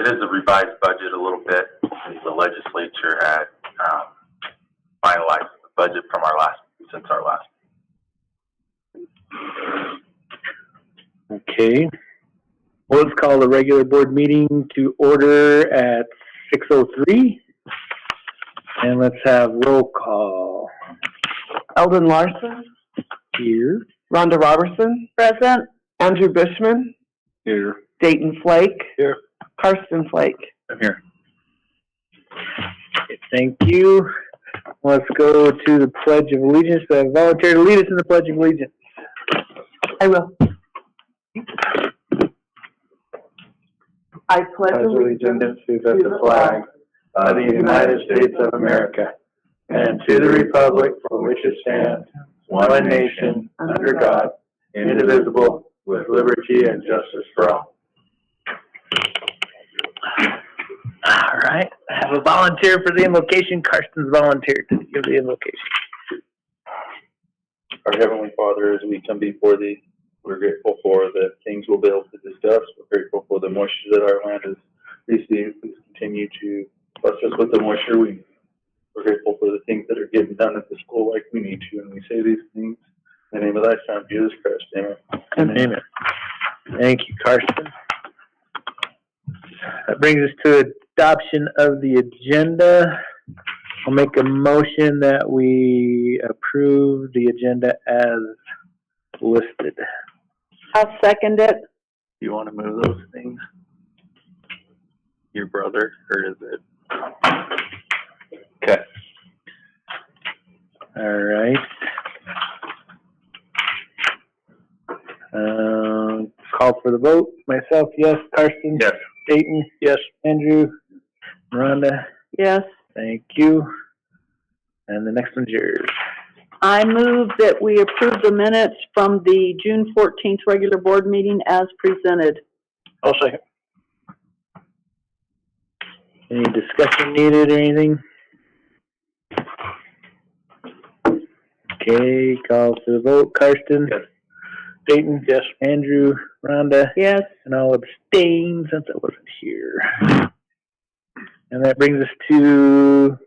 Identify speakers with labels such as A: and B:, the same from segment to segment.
A: it is a revised budget a little bit. The legislature had finalized the budget from since our last.
B: Okay. Well, let's call the regular board meeting to order at 6:03. And let's have roll call.
C: Eldon Larson.
B: Here.
C: Rhonda Robertson. Present. Andrew Bushman.
B: Here.
C: Dayton Flake.
B: Here.
C: Karsten Flake.
B: I'm here. Okay, thank you. Let's go to the Pledge of Allegiance. Volunteer to lead us in the Pledge of Allegiance.
C: I will. I pledge
B: allegiance to the flag of the United States of America and to the republic for which it stands, one nation, under God, indivisible, with liberty and justice for all. All right. I have a volunteer for the invocation. Karsten's volunteered to give the invocation.
D: Our Heavenly Father, as we come before Thee, we're grateful for the things we'll be able to discuss. We're grateful for the moisture that our land has received. Please continue to bless us with the moisture we need. We're grateful for the things that are getting done at the school like we need to, and we say these things in the name of Thy Son, Jesus Christ. Amen.
B: Amen. Thank you, Karsten. That brings us to adoption of the agenda. I'll make a motion that we approve the agenda as listed.
C: I'll second it.
D: Do you want to move those things? Your brother, or is it? Okay.
B: All right. Call for the vote. Myself, yes. Karsten?
D: Yes.
B: Dayton?
D: Yes.
B: Andrew? Rhonda?
C: Yes.
B: Thank you. And the next one's yours.
C: I move that we approve the minutes from the June 14th regular board meeting as presented.
B: I'll second. Any discussion needed or anything? Okay, call for the vote. Karsten?
D: Yes.
B: Dayton? Yes. Andrew? Rhonda?
C: Yes.
B: And I'll abstain since I wasn't here. And that brings us to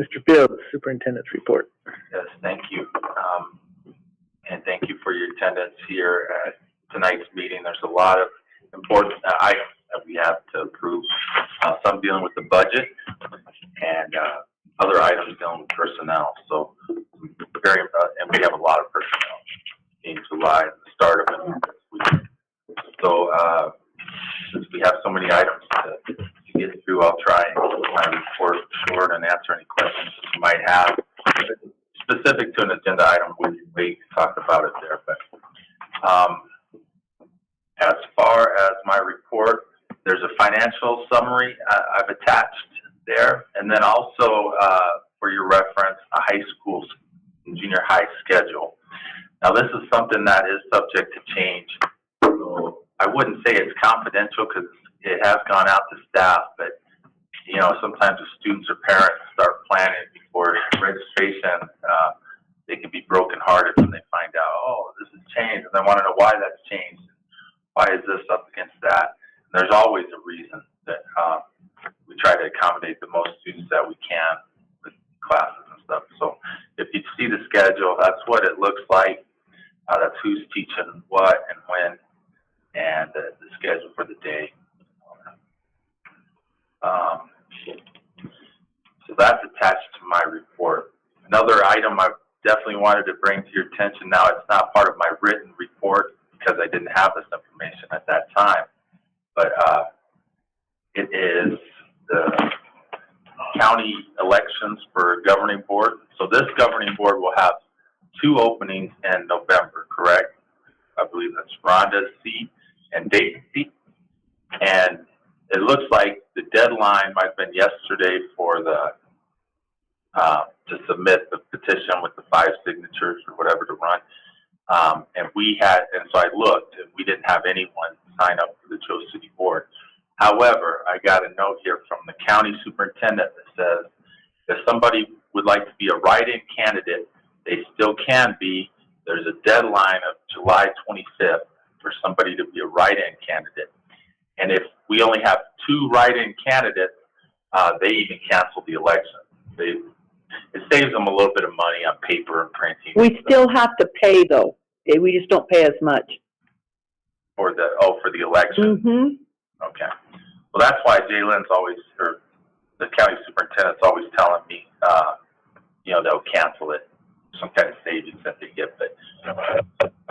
B: Mr. Fields, Superintendent's report.
A: Yes, thank you. And thank you for your attendance here at tonight's meeting. There's a lot of important items that we have to approve. Some dealing with the budget and other items dealing with personnel. So and we have a lot of personnel in July, the start of it this week. So since we have so many items to get through, I'll try and keep my report short and answer any questions that you might have. Specific to an agenda item, we can wait to talk about it there. But as far as my report, there's a financial summary I've attached there, and then also for your reference, a high school and junior high schedule. Now, this is something that is subject to change. So I wouldn't say it's confidential because it has gone out to staff, but you know, sometimes the students or parents start planning before registration. They can be brokenhearted when they find out, oh, this has changed, and they want to know why that's changed. Why is this up against that? And there's always a reason that we try to accommodate the most students that we can with classes and stuff. So if you see the schedule, that's what it looks like. That's who's teaching what and when, and the schedule for the day. So that's attached to my report. Another item I definitely wanted to bring to your attention now, it's not part of my written report because I didn't have this information at that time, but it is the county elections for governing board. So this governing board will have 2 openings in November, correct? I believe that's Rhonda's seat and Dayton's seat. And it looks like the deadline might have been yesterday for the to submit the petition with the 5 signatures or whatever to run. And so I looked, and we didn't have anyone sign up for the Jcusd City Board. However, I got a note here from the county superintendent that says if somebody would like to be a write-in candidate, they still can be. There's a deadline of July 25th for somebody to be a write-in candidate. And if we only have two write-in candidates, they even canceled the election. It saves them a little bit of money on paper and printing.
C: We still have to pay though. We just don't pay as much.
A: For the election?
C: Mm-hmm.
A: Okay. Well, that's why Jalen's always, or the county superintendent's always telling me, they'll cancel it, some kind of savings that they get. But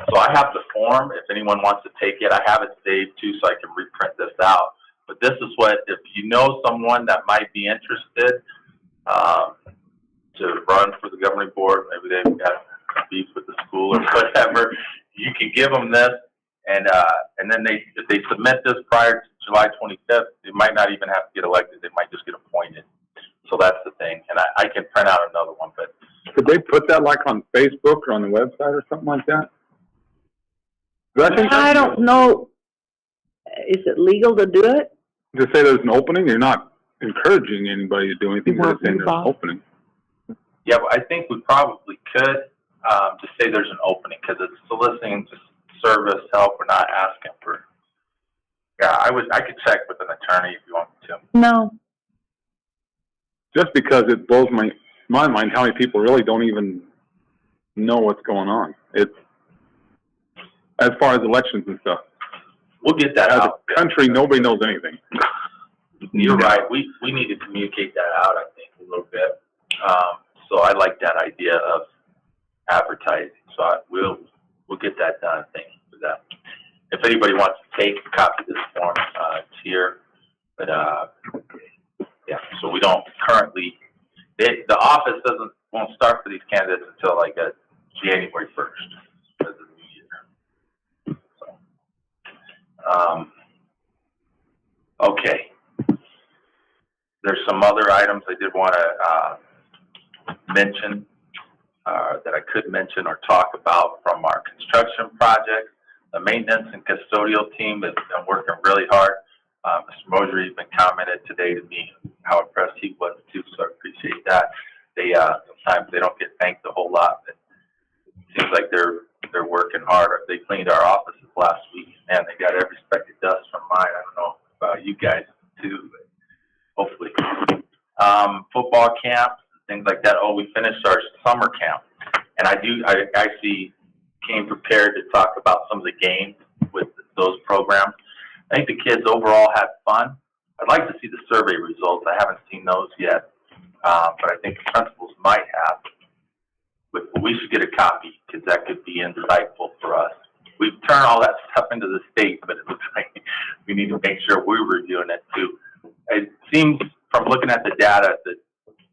A: so I have the form. If anyone wants to take it, I have it saved too, so I can reprint this out. But this is what, if you know someone that might be interested to run for the governing board, maybe they've got beef with the school or whatever, you can give them this, and then if they submit this prior to July 25th, they might not even have to get elected. They might just get appointed. So that's the thing. And I can print out another one, but.
B: Could they put that like on Facebook or on the website or something like that?
C: I don't know. Is it legal to do it?
B: To say there's an opening, you're not encouraging anybody to do anything, you're just saying there's an opening.
A: Yeah, well, I think we probably could just say there's an opening, because it's soliciting to service help. We're not asking for. Yeah, I could check with an attorney if you want me to.
C: No.
B: Just because it blows my mind how many people really don't even know what's going on. It's as far as elections and stuff.
A: We'll get that out.
B: As a country, nobody knows anything.
A: You're right. We need to communicate that out, I think, a little bit. So I like that idea of advertising. So we'll get that done. Thank you for that. If anybody wants to take a copy of this form, it's here. But yeah, so we don't currently. The office won't start for these candidates until like January 1st of the new year. So, okay. There's some other items I did want to mention that I could mention or talk about from our construction project. The maintenance and custodial team has been working really hard. Mr. Mosher has been commented today to me how impressed he was too, so I appreciate that. They sometimes they don't get thanked a whole lot, but it seems like they're working hard. They cleaned our offices last week, and they got every speck of dust from mine. I don't know about you guys too, but hopefully. Football camps, things like that. Oh, we finished our summer camp, and I actually came prepared to talk about some of the games with those programs. I think the kids overall had fun. I'd like to see the survey results. I haven't seen those yet, but I think the principals might have. But we should get a copy, because that could be insightful for us. We've turned all that stuff into the state, but it looks like we need to make sure we're reviewing it too. It seems from looking at the data that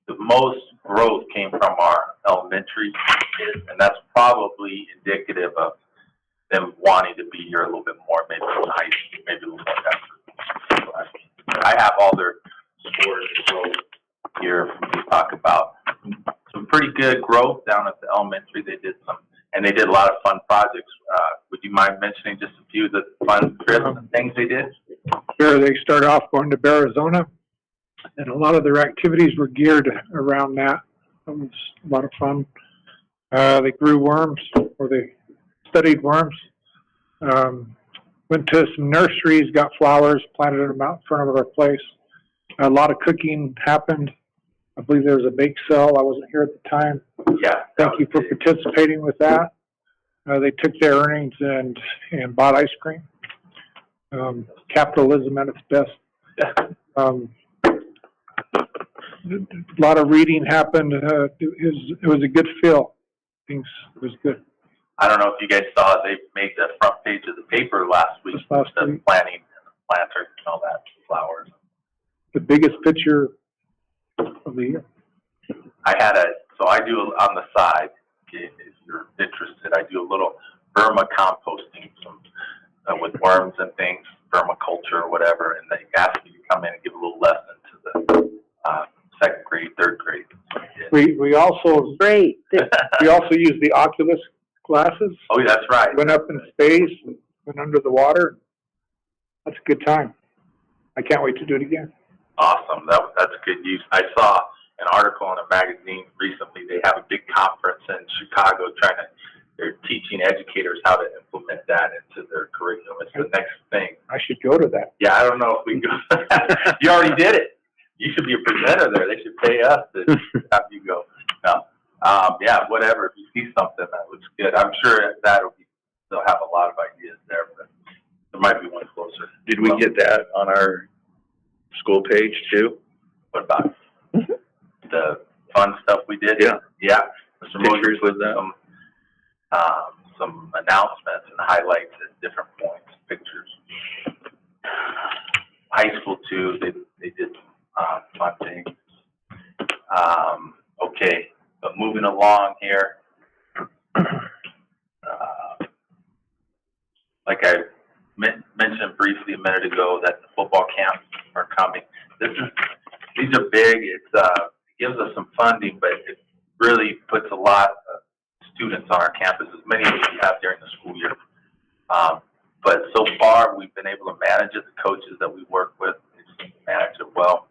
A: the most growth came from our elementary kids, and that's probably indicative of them wanting to be here a little bit more, maybe a little high school, maybe a little more effort. I have all their scores here to talk about. Some pretty good growth down at the elementary. They did a lot of fun projects. Would you mind mentioning just a few of the fun trips and things they did?
E: Sure. They started off going to Arizona, and a lot of their activities were geared around that. It was a lot of fun. They grew worms, or they studied worms. Went to some nurseries, got flowers, planted them out in front of our place. A lot of cooking happened. I believe there was a bake sale. I wasn't here at the time.
A: Yeah.
E: Thank you for participating with that. They took their earnings and bought ice cream. Capitalism at its best. A lot of reading happened. It was a good feel. Things was good.
A: I don't know if you guys saw it. They made the front page of the paper last week. The planting and the planters and all that, flowers.
E: The biggest picture of the year.
A: So I do on the side, if you're interested, I do a little vermicomposting with worms and things, vermiculture or whatever, and they asked me to come in and give a little lesson to the second grade, third grade.
E: We also use the Oculus glasses.
A: Oh, that's right.
E: Went up in space, went under the water. That's a good time. I can't wait to do it again.
A: Awesome. That's good use. I saw an article in a magazine recently. They have a big conference in Chicago they're teaching educators how to implement that into their curriculum. It's the next thing.
E: I should go to that.
A: Yeah, I don't know if we can go. You already did it. You should be a presenter there. They should pay us to have you go. No. Yeah, whatever. If you see something that looks good, I'm sure they'll have a lot of ideas there, but there might be one closer.
D: Did we get that on our school page too?
A: What about the fun stuff we did?
D: Yeah.
A: Yeah. Some
D: Pictures with that?
A: Some announcements and highlights at different points, pictures. High school too, they did fun things. Okay, but moving along here, like I mentioned briefly a minute ago, that the football camps are coming. These are big. It gives us some funding, but it really puts a lot of students on our campus, as many as we have during the school year. But so far, we've been able to manage it. The coaches that we work with, they seem to manage it well.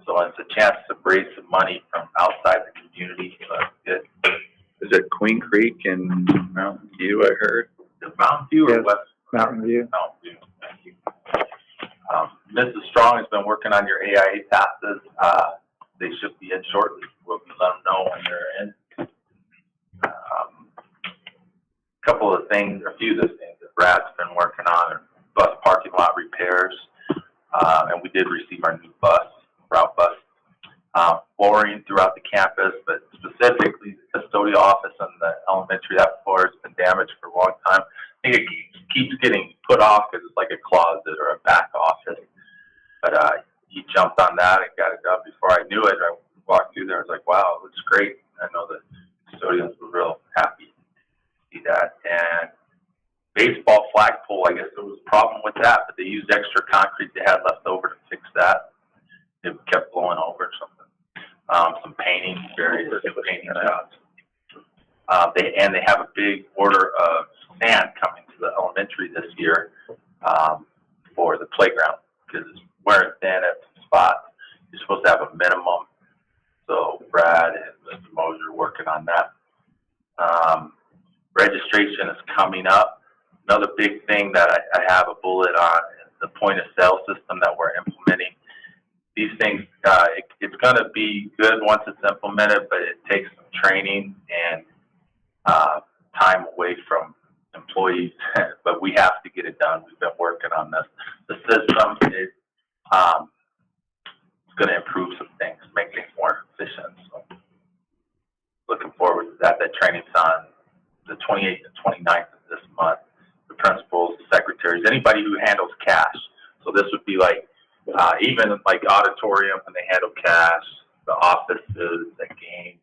A: So it's a chance to raise some money from outside the community. So that's good.
D: Is it Queen Creek and Mountain View, I heard?
A: Is it Mountain View or
E: Yes.
A: West?
E: Mountain View.
A: Mountain View. Thank you. Mrs. Strong has been working on your AIA passes. They should be in shortly. We'll let them know when they're in. A few of the things that Brad's been working on are bus parking lot repairs, and we did receive our new route bus. Flooring throughout the campus, but specifically the custodial office and the elementary, that floor has been damaged for a long time. I think it keeps getting put off because it's like a closet or a back office. But he jumped on that and got it done before I knew it. I walked through there, I was like, wow, it looks great. I know the custodians were real happy to see that. And baseball flagpole, I guess there was a problem with that, but they used extra concrete they had left over to fix that. It kept blowing over or something. Some painting, various painting jobs. They have a big order of sand coming to the elementary this year for the playground because it's wearing thin at some spots. You're supposed to have a minimum. So Brad and Mr. Moser are working on that. Registration is coming up. Another big thing that I have a bullet on is the point of sale system that we're implementing. These things, it's going to be good once it's implemented, but it takes some training and time away from employees. But we have to get it done. We've been working on this. The system is going to improve some things, make things more efficient. So looking forward to that. That training's on the 28th and 29th of this month. The principals, the secretaries, anybody who handles cash. So this would be like even like auditorium when they handle cash, the offices, the games,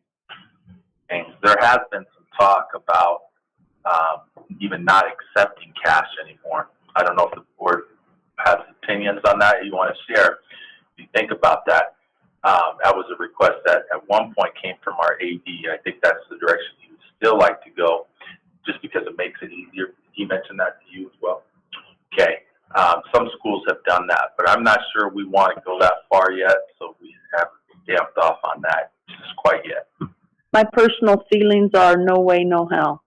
A: things. There has been some talk about even not accepting cash anymore. I don't know if the board has opinions on that you want to share. If you think about that, that was a request that at one point came from our AD. I think that's the direction he would still like to go, just because it makes it easier. He mentioned that to you as well. Okay. Some schools have done that, but I'm not sure we want to go that far yet, so we haven't damped off on that just quite yet.
C: My personal feelings are no way, no how.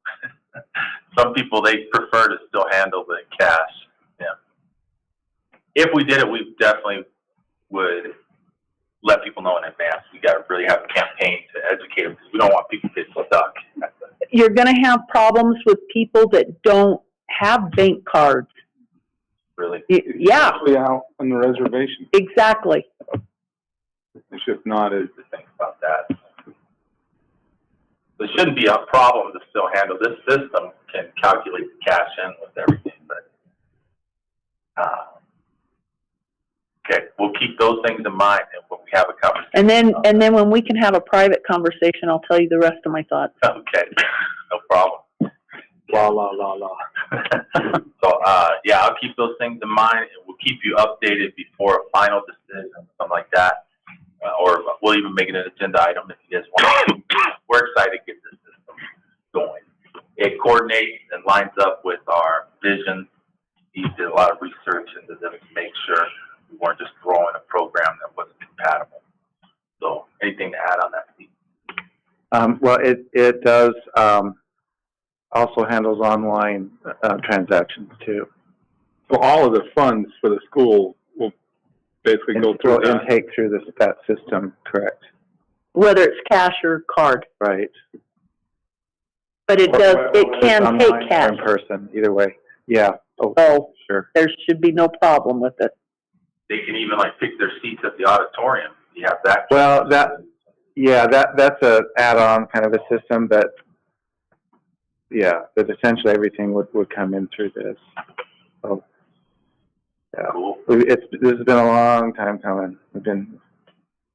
A: Some people, they prefer to still handle the cash. Yeah. If we did it, we definitely would let people know in advance. We got to really have a campaign to educate them because we don't want people to get stuck.
C: You're going to have problems with people that don't have bank cards.
A: Really?
C: Yeah,
E: Especially out on the reservation.
C: exactly.
E: It's just not as.
A: To think about that. There shouldn't be a problem to still handle. This system can calculate the cash in with everything, but okay, we'll keep those things in mind and when we have a conversation.
C: And then when we can have a private conversation, I'll tell you the rest of my thoughts.
A: Okay, no problem.
E: La la la la.
A: So yeah, I'll keep those things in mind and we'll keep you updated before a final decision, something like that. Or we'll even make it an agenda item if you guys want to. We're excited to get this system going. It coordinates and lines up with our vision. He did a lot of research into this to make sure we weren't just throwing a program that wasn't compatible. So anything to add on that, Steve?
B: Well, it does also handles online transactions too.
D: So all of the funds for the school will basically go through that.
B: Intake through that system, correct?
C: Whether it's cash or card,
B: Right.
C: but it can
B: Online
C: take
B: or
C: cash.
B: in person, either way. Yeah. Oh,
C: So
B: sure.
C: there should be no problem with it.
A: They can even like pick their seats at the auditorium. You have that.
B: Well, that's a add-on kind of a system, but essentially everything would come in through this. So, yeah.
A: Cool.
B: This has been a long time coming. We've been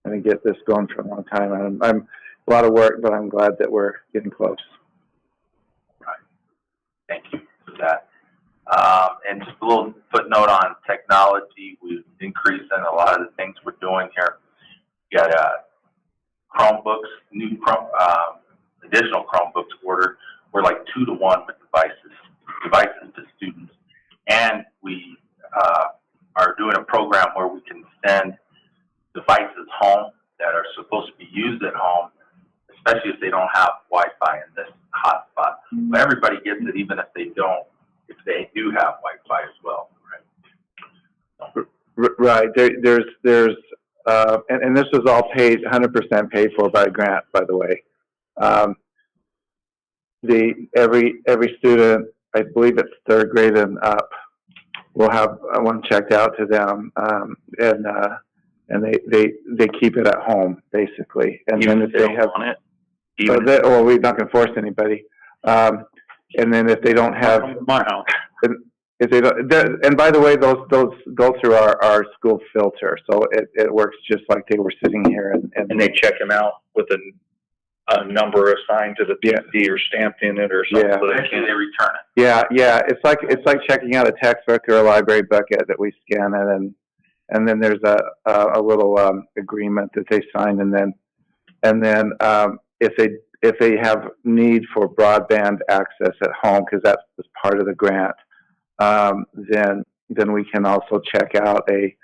B: trying to get this going for a long time. I'm a lot of work, but I'm glad that we're getting close.
A: Right. Thank you for that. And just a little footnote on technology. We've increased in a lot of the things we're doing here. We got Chromebooks, additional Chromebooks ordered. We're like 2-to-1 with devices to students. And we are doing a program where we can send devices home that are supposed to be used at home, especially if they don't have Wi-Fi in this hotspot. But everybody gets it, even if they don't, if they do have Wi-Fi as well, right?
B: Right. There's and this was all paid, 100% paid for by a grant, by the way. Every student, I believe it's third grade and up, will have one checked out to them, and they keep it at home basically. And
A: Even
B: then
A: if they have on it,
B: well, we're not going to force anybody. And then if they don't have
D: my house,
B: if they don't, and by the way, those go through our school filter, so it works just like they were sitting here,
D: and they check them out with a number assigned to the PD or stamped in it or something.
B: Yeah.
D: So
A: eventually they return it.
B: Yeah. It's like checking out a textbook or a library bucket that we scan it, and then there's a little agreement that they sign, and then if they have need for broadband access at home, because that was part of the grant, then we can also check out a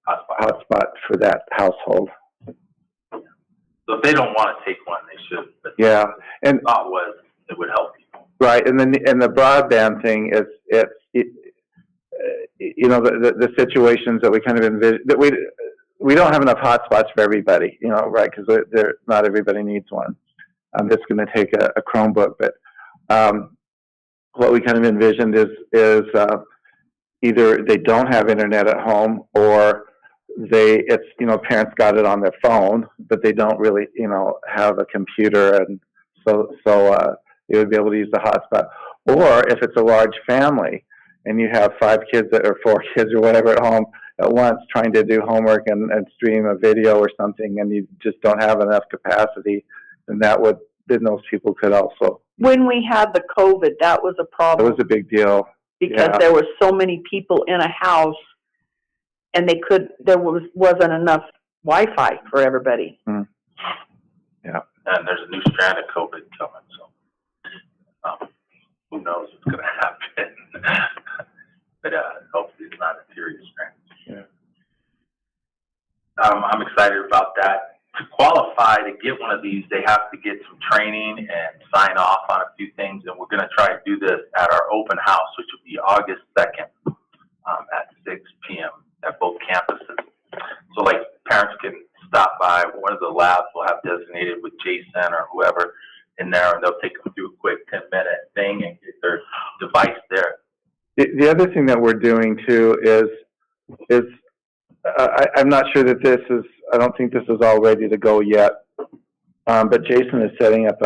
B: hotspot for that household.
A: So if they don't want to take one, they should. But
B: Yeah, and
A: the thought was it would help people.
B: right, and then the broadband thing is you know, the situations that we kind of envision, that we don't have enough hotspots for everybody, you know, right? Because not everybody needs one. It's going to take a Chromebook, but what we kind of envisioned is either they don't have internet at home, or it's you know, parents got it on their phone, but they don't really, you know, have a computer, and so they would be able to use the hotspot. Or if it's a large family and you have 5 kids or 4 kids or whatever at home at once trying to do homework and stream a video or something, and you just don't have enough capacity, then those people could also.
C: When we had the COVID, that was a
B: It
C: problem.
B: was a big deal.
C: Because
B: Yeah.
C: there were so many people in a house, and there wasn't enough Wi-Fi for everybody.
B: Yeah.
A: And there's a new strand of COVID coming, so who knows what's going to happen. But hopefully it's not a serious strand.
B: Yeah.
A: I'm excited about that. To qualify to get one of these, they have to get some training and sign off on a few things, and we're going to try to do this at our open house, which will be August 2nd at 6 p.m. at both campuses. So, like, parents can stop by. One of the labs will have designated with Jason or whoever in there, and they'll take them through a quick 10-minute thing and get their device there.
B: The other thing that we're doing too is I'm not sure that I don't think this is all ready to go yet, but Jason is setting up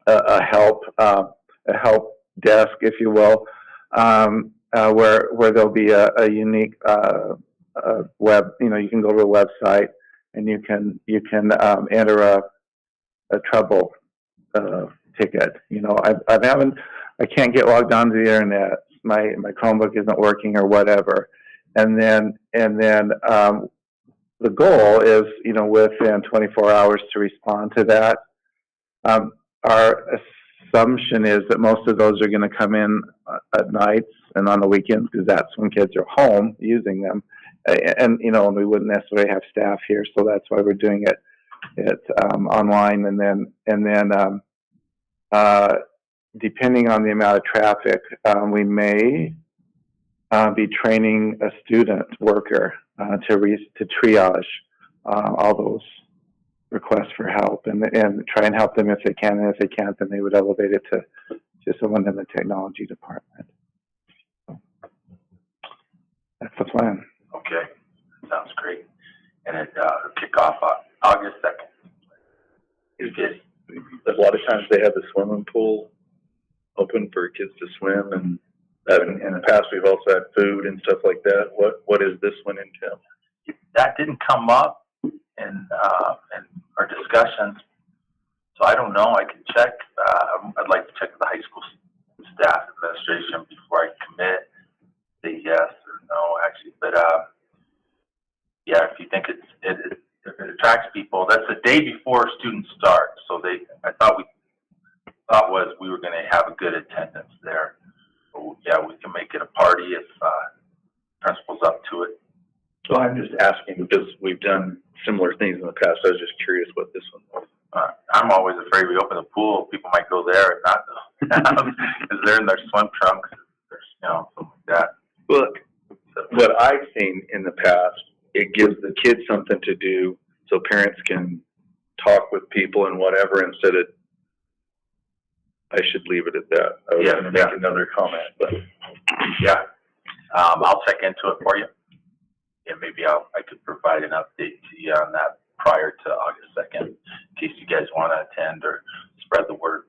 B: a help desk, if you will, where there'll be a unique web. You know, you can go to a website and you can enter a trouble ticket. You know, I can't get logged onto the internet. My Chromebook isn't working or whatever, and then the goal is, you know, within 24 hours to respond to that. Our assumption is that most of those are going to come in at nights and on the weekends, because that's when kids are home using them, and you know, we wouldn't necessarily have staff here, so that's why we're doing it online, and then depending on the amount of traffic, we may be training a student worker to triage all those requests for help and try and help them if they can, and if they can't, then they would elevate it to someone in the technology department. So, that's the plan.
A: Okay, sounds great. And it kick off August 2nd.
D: A lot of times they have the swimming pool open for kids to swim, and in the past we've also had food and stuff like that. What is this one entail?
A: That didn't come up in our discussions, so I don't know. I can check. I'd like to check with the high school staff administration before I commit, say yes or no, actually. But yeah, if you think if it attracts people, that's the day before students start. So I thought we were going to have a good attendance there. So yeah, we can make it a party if principal's up to it.
D: So I'm just asking because we've done similar things in the past. I was just curious what this one was.
A: I'm always afraid we open the pool, people might go there and not go because they're in their swim trunks, something like that.
D: Look, what I've seen in the past, it gives the kids something to do so parents can talk with people and whatever instead of, I should leave it at that. I was going to make another comment, but
A: yeah, I'll check into it for you. And maybe I could provide an update to you on that prior to August 2nd, in case you guys want to attend or spread the word.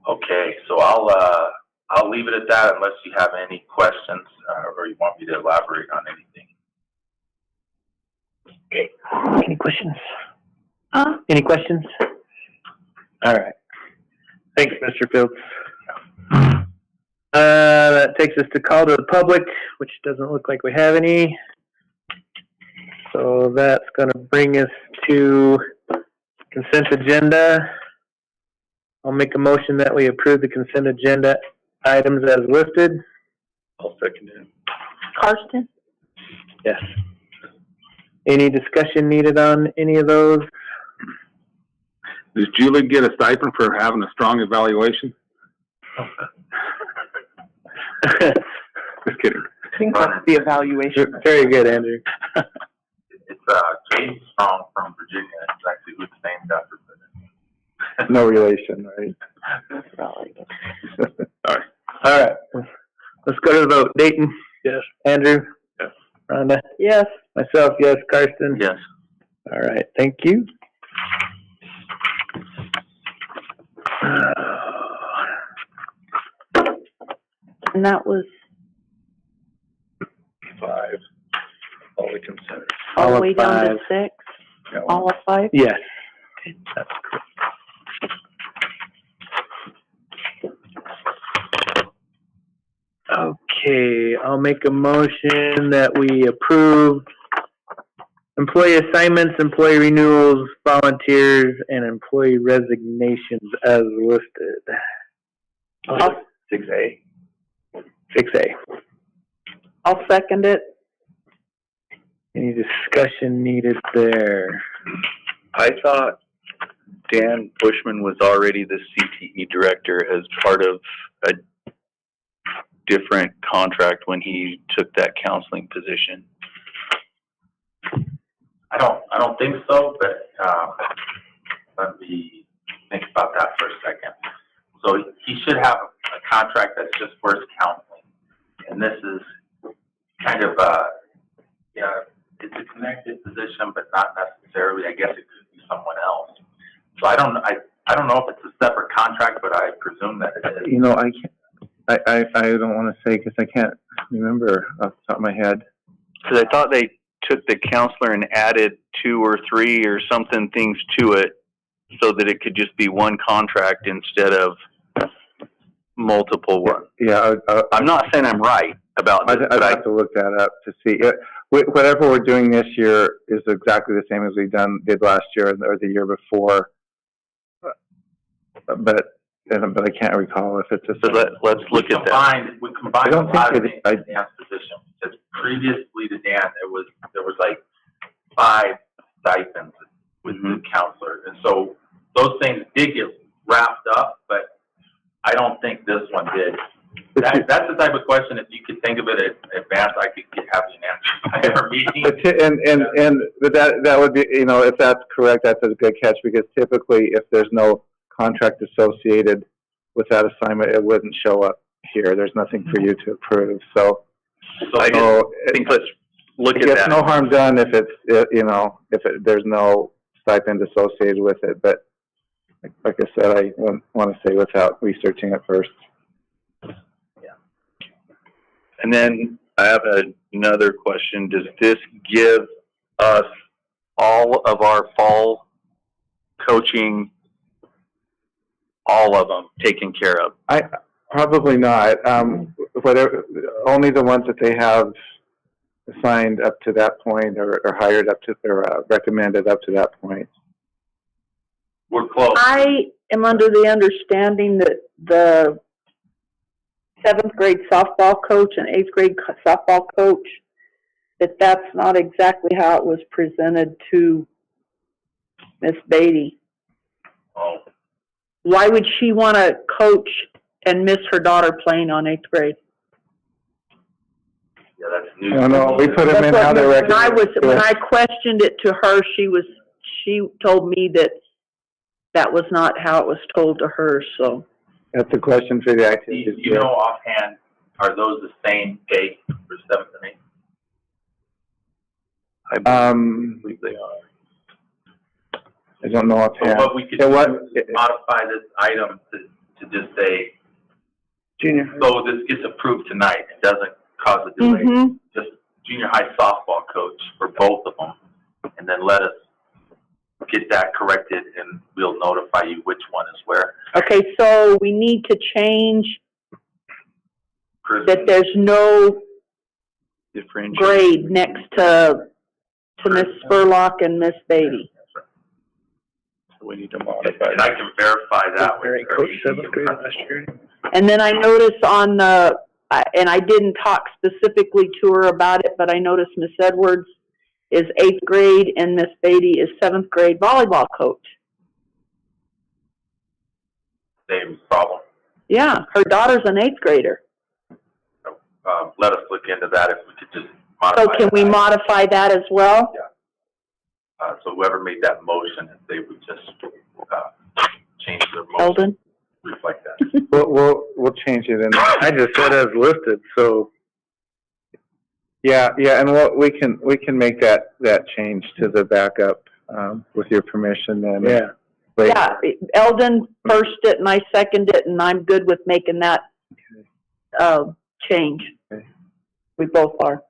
A: Okay, so I'll leave it at that unless you have any questions or you want me to elaborate on anything.
B: Okay. Any questions? Any questions? All right. Thanks, Mr. Fields. That takes us to call to the public, which doesn't look like we have any. So that's going to bring us to consent agenda. I'll make a motion that we approve the consent agenda items as listed.
D: I'll second it.
C: Karsten?
B: Yes. Any discussion needed on any of those?
E: Does Julie get a stipend for having a strong evaluation? Just kidding.
F: I think that's the evaluation.
B: Very good, Andrew.
A: It's James Strong from Virginia. It's actually who's named after.
B: No relation, right? All right. Let's go to the vote. Dayton? Yes. Andrew?
D: Yes.
B: Rhonda?
C: Yes.
B: Myself, yes. Karsten?
D: Yes.
B: All right. Thank you.
C: And that was
D: 5. All the consent.
C: all the
B: All
C: way
B: of
C: down to
B: 5.
C: 6?
D: Yeah,
C: All of 5?
B: Yes. That's correct. Okay, I'll make a motion that we approve employee assignments, employee renewals, volunteers, and employee resignations as listed.
D: 6A.
B: 6A.
C: I'll second it.
B: Any discussion needed there?
D: I thought Dan Bushman was already the CTE director as part of a different contract when he took that counseling position.
A: I don't think so, but let me think about that for a second. So he should have a contract that's just for his counseling, and this is kind of it's a connected position, but not necessarily. I guess it could be someone else. So I don't know if it's a separate contract, but I presume that it is.
B: You know, I don't want to say because I can't remember off the top of my head.
D: Because I thought they took the counselor and added 2 or 3 or something things to it so that it could just be one contract instead of multiple ones.
B: Yeah,
D: I'm not saying I'm right about this,
B: I'd have to look that up to see. Whatever we're doing this year is exactly the same as we did last year or the year before. But I can't recall if it's a.
D: So let's look at that.
A: We combined a lot of things in Dan's position because previously to Dan, there was like 5 stipends with the counselor, and so those things did get wrapped up, but I don't think this one did. That's the type of question, if you could think of it in advance, I could have you an answer by our meeting.
B: But that would be, you know, if that's correct, that's a good catch, because typically if there's no contract associated with that assignment, it wouldn't show up here. There's nothing for you to approve, so.
A: So
D: I think let's look at
B: It gets
D: that.
B: no harm done if there's no stipend associated with it, but like I said, I want to say without researching it first.
D: And then I have another question. Does this give us all of our fall coaching, all of them taken care of?
B: Probably not. Whatever, only the ones that they have assigned up to that point, or hired up to, or recommended up to that point.
A: we're close.
C: I am under the understanding that the 7th grade softball coach and 8th grade softball coach, that's not exactly how it was presented to Miss Beatty.
A: Oh,
C: Why would she want to coach and miss her daughter playing on 8th grade?
A: yeah, that's new.
B: I don't know, we put them in
C: That's
B: how
C: what-
B: they're
C: when I questioned it to her, she told me that was not how it was told to her, so.
B: That's a question for the
A: Do
B: activities.
A: you know offhand, are those the same date for 7th and 8th?
D: I believe they are.
B: I don't know
A: So
B: offhand.
A: what we could
B: Yeah,
A: do
B: what-
A: is modify this item to just say,
F: Junior.
A: so this gets approved tonight, it doesn't cause a delay.
C: Mm-hmm.
A: Just junior high softball coach for both of them, and then let us get that corrected, and we'll notify you which one is where.
C: Okay, so we need to change that there's no
D: Differentiate.
C: grade next to Miss Spurlock and Miss Beatty.
D: So we need to modify
A: And I
D: that.
A: can verify that with her.
E: Coach 7th grade last year.
C: And then I noticed on the, and I didn't talk specifically to her about it, but I noticed Miss Edwards is 8th grade and Miss Beatty is 7th grade volleyball coach.
A: Same problem.
C: Yeah, her daughter's an 8th grader.
A: Let us look into that if we could just modify.
C: So can we
A: that.
C: modify that as well?
A: So whoever made that motion, if they would just, change their motion,
C: Eldon?
A: reflect that.
B: We'll change it in. I just said as listed, so. Yeah, and we can make that change to the backup, with your permission then.
E: Yeah.
C: Yeah, Eldon first it and I second it, and I'm good with making that, change.
B: Okay.
C: We both are.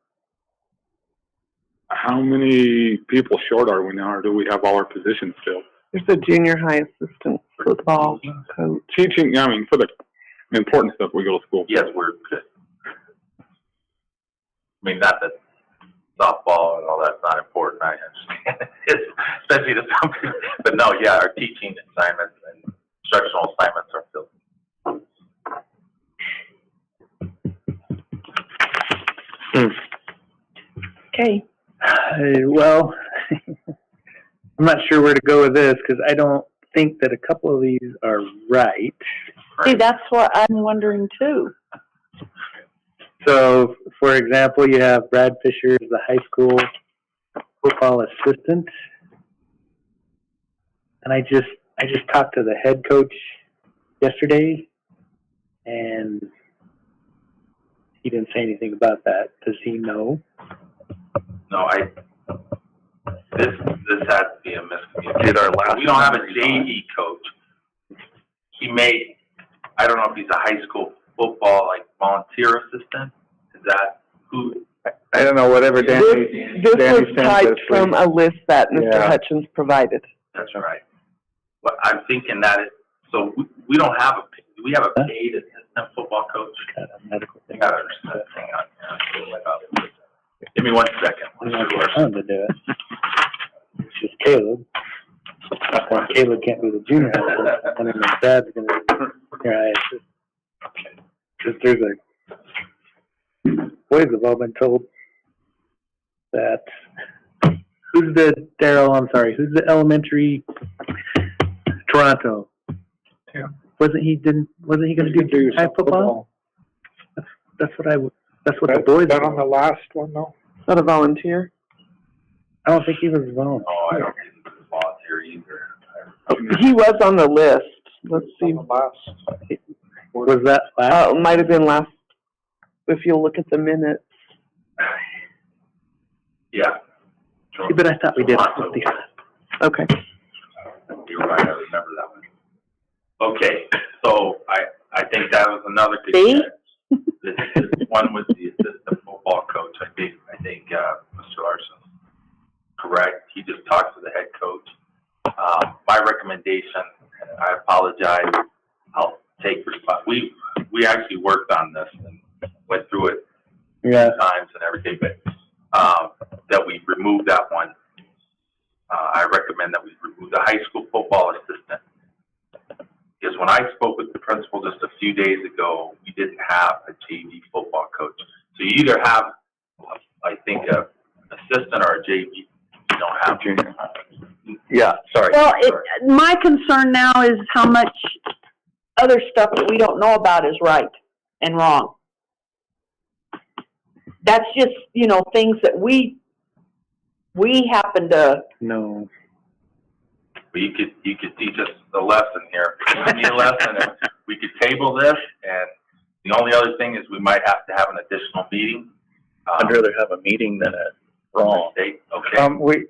G: How many people short are we now, or do we have all our positions filled?
F: There's a junior high assistant football coach.
G: Teaching, I mean, for the important stuff, we go to school.
A: Yes, we're good. I mean, not that softball and all that's not important, I understand. It's, especially to some people, but no, yeah, our teaching assignments and instructional assignments are filled.
C: Okay.
H: Well, I'm not sure where to go with this because I don't think that a couple of these are right.
C: See, that's what I'm wondering too.
H: So, for example, you have Brad Fisher as the high school football assistant. And I just talked to the head coach yesterday and he didn't say anything about that. Does he know?
A: No, this has to be a miscommunication. We don't have a JV coach. He made, I don't know if he's a high school football, like, volunteer assistant. Is that who?
B: I don't know, whatever Danny.
F: This
B: Danny
F: was
B: sent
F: typed
B: this
F: from
B: week.
F: a list that Mr.
B: Yeah.
F: Hutchins provided.
A: That's right. But I'm thinking that it, so we don't have do we have a paid assistant football coach?
H: Got a medical thing.
A: I gotta understand. Hang on. Give me 1 second.
H: I want my son to do it. It's just Caleb. Caleb can't be the junior high school. And then his dad's gonna be junior high assistant. Because there's boys have all been told that, who's the elementary, Toronto?
E: Yeah.
H: Wasn't he gonna do junior high football? that's what the boys.
E: That on the last one though?
F: Not a volunteer?
H: I don't think he was volunteer.
A: Oh, I don't think he was volunteer either.
F: He was on the list. Let's see.
E: On the last.
H: Was that last?
F: It might have been last, if you'll look at the minutes.
A: Yeah.
H: See, but I thought we did.
F: Okay.
A: You're right, I remember that one. Okay, so I think that was another good
C: See?
A: catch. This one was the assistant football coach. I think Mr. Larson's correct. He just talks to the head coach. My recommendation, and I apologize, I'll take responsibility. We actually worked on this and went through it times and everything, but that we remove that one. I recommend that we remove the high school football assistant. Because when I spoke with the principal just a few days ago, we didn't have a JV football coach. So you either have, I think, an assistant or a JV. You don't have junior.
B: Yeah, sorry.
C: Well, my concern now is how much other stuff that we don't know about is right and wrong. That's just, things that we happen to.
H: No.
A: But you could teach us the lesson here. Give me a lesson, and we could table this. And the only other thing is we might have to have an additional meeting.
B: I'd rather have a meeting than a wrong.
A: State. Okay.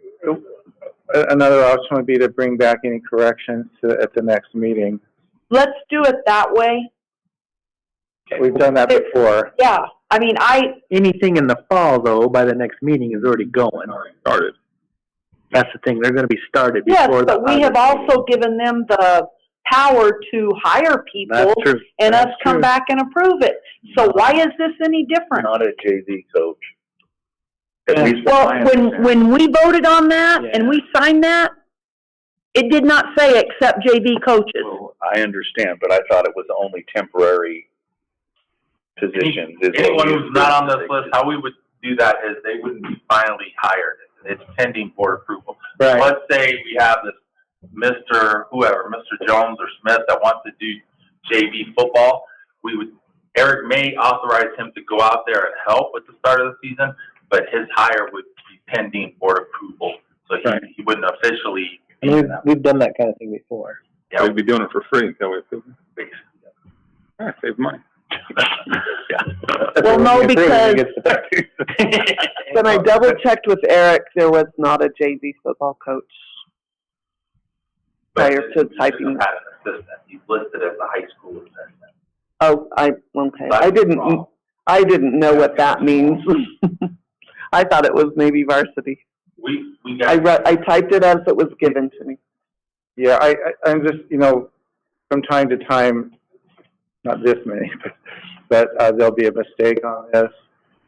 B: Another option would be to bring back any corrections at the next meeting.
C: Let's do it that way.
B: We've done that before.
C: Yeah,
H: Anything in the fall, though, by the next meeting is already going.
G: Started.
H: That's the thing. They're going to be started
C: yes,
H: before
C: but we have also given them the power to hire people
H: That's true.
C: and
H: That's
C: us come
H: true.
C: back and approve it. So why is this any different?
B: Not a JV coach. At least
C: Well,
B: from my understanding.
C: when we voted on that
H: Yeah.
C: and we signed that, it did not say except JV coaches.
B: Well, I understand, but I thought it was only temporary positions.
A: Anyone who's not on this list, how we would do that is they wouldn't be finally hired. It's pending board approval.
H: Right.
A: Let's say we have this Mr. Jones or Smith that wants to do JV football. Eric may authorize him to go out there and help with the start of the season, but his hire would be pending board approval. So he wouldn't officially be in that.
H: We've done that kind of thing before.
A: Yeah,
G: We'd be doing it for free until we approve it. Yeah, save money.
C: Well, no, because
F: When I double checked with Eric, there was not a JV football coach prior to typing.
A: Had an assistant. He's listed as a high school assistant.
F: Oh, okay. I didn't know what that means. I thought it was maybe varsity.
A: We got.
F: I typed it as it was given to me.
B: Yeah, I'm just, from time to time, not this many, but there'll be a mistake on this,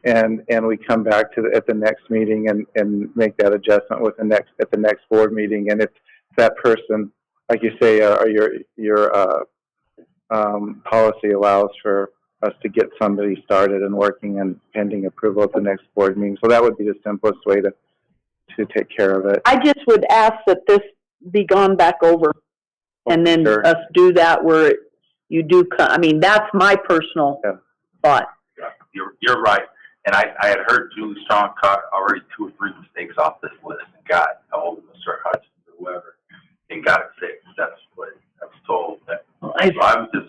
B: and we come back at the next meeting and make that adjustment at the next board meeting. And if that person, like you say, your policy allows for us to get somebody started and working and pending approval at the next board meeting, so that would be the simplest way to take care of it.
C: I just would ask that this be gone back over and then
B: Sure.
C: us do that where you do, that's my personal thought.
A: Yeah, you're right. And I had heard Julie Strong caught already 2 or 3 mistakes off this list and got a hold of Mr. Hutchins or whoever and got it fixed. That's what I was told. So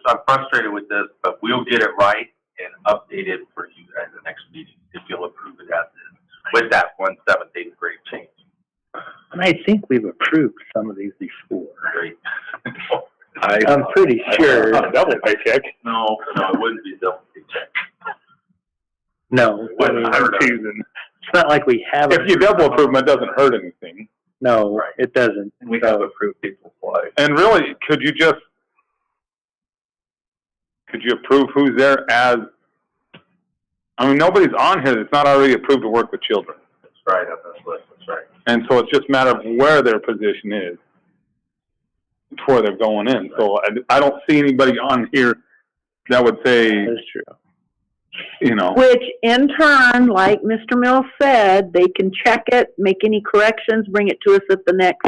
A: I'm frustrated with this, but we'll get it right and update it for you at the next meeting if you'll approve it as is with that 1/7 8th grade change.
H: And I think we've approved some of these before.
A: Great.
H: I'm pretty sure.
G: Double paycheck.
A: No, it wouldn't be double paycheck.
H: No,
A: Well, I don't know.
H: it's not like we haven't.
G: If you double approve, it doesn't hurt anything.
H: No,
A: Right.
H: it doesn't.
B: And we have approved people's lives.
G: And really, could you approve who's there as, nobody's on here that's not already approved to work with children.
A: That's right on this list. That's right.
G: And so it's just a matter of where their position is before they're going in. So I don't see anybody on here that would say,
H: That's true.
C: Which in turn, like Mr. Mills said, they can check it, make any corrections, bring it to us at the next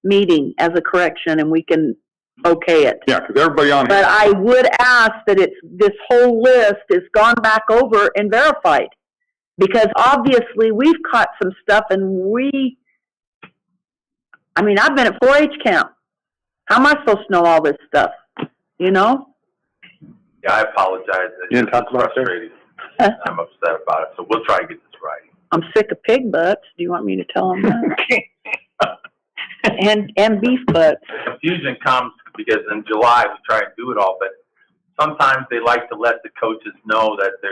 C: meeting as a correction, and we can okay it.
G: Yeah, 'cause everybody on
C: But
G: here,
C: I would ask that this whole list is gone back over and verified. Because obviously we've caught some stuff and I've been at 4-H camp. How am I supposed to know all this stuff? You know?
A: Yeah, I apologize.
B: You didn't talk
A: It's
B: about that?
A: frustrating. I'm upset about it, so we'll try to get this right.
C: I'm sick of pig butts. Do you want me to tell them that? and beef butts.
A: The confusion comes because in July we try and do it all, but sometimes they like to let the coaches know that they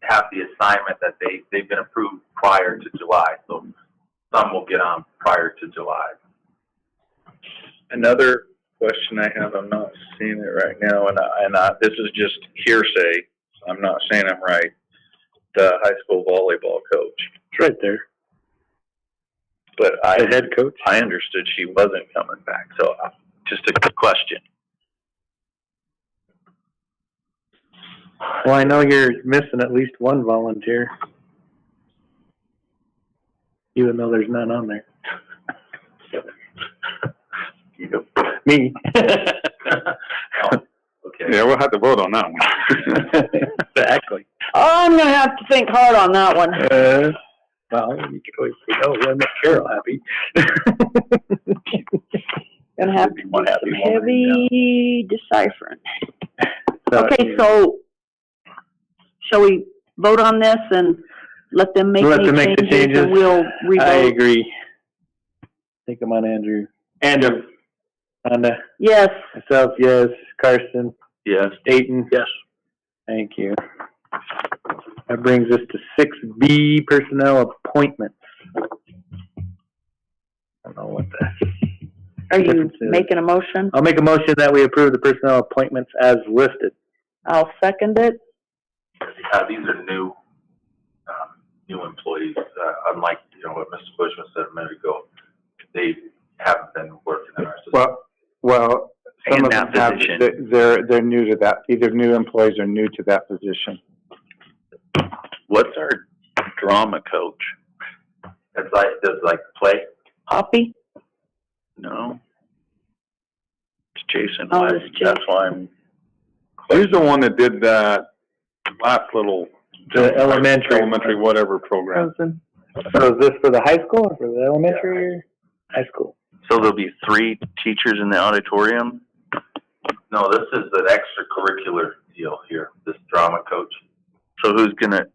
A: have the assignment that they've been approved prior to July. So some will get on prior to July.
D: Another question I have, I'm not seeing it right now, and this is just hearsay. I'm not saying I'm right. The high school volleyball coach,
B: It's right there.
D: but
B: The head coach.
D: I understood she wasn't coming back. So just a quick question.
B: Well, I know you're missing at least one volunteer. Even though there's none on there. Me.
A: Okay.
G: yeah, we'll have to vote on that one.
B: Exactly.
C: Oh, I'm going to have to think hard on that one.
B: Well, you can always say, no, we'll make Carol happy.
C: Gonna have to do
D: One happy
C: some
D: woman,
C: heavy deciphering. Okay, so shall we vote on this and let them make
B: Let
C: any
B: them make the
C: changes and
B: changes.
C: we'll
B: I
C: revote?
B: agree. Take them on Andrew. Andrew. Anna.
C: Yes.
B: Myself, yes. Carson.
D: Yes.
B: Dayton.
D: Yes.
B: Thank you. That brings us to 6B, personnel appointments. I don't know what that
C: Are you
B: difference is.
C: making a motion?
B: I'll make a motion that we approve the personnel appointments as listed.
C: I'll second it.
A: These are new employees, unlike, what Mr. Bushman said a minute ago. They haven't been working in our system.
I: Well, some
D: In
I: of
D: that
I: them have,
D: position.
I: they're new to that, either new employees or new to that position.
D: What's our drama coach?
A: Does play?
C: Poppy?
D: No. It's Jason.
C: Oh,
D: Webb.
C: it's Jason.
D: That's why I'm.
G: He's the one that did that last little.
B: The elementary.
G: Elementary whatever program.
B: So is this for the high school or for the elementary or high school?
D: So there'll be 3 teachers in the auditorium?
A: No, this is an extracurricular deal here, this drama coach.
D: So who's gonna,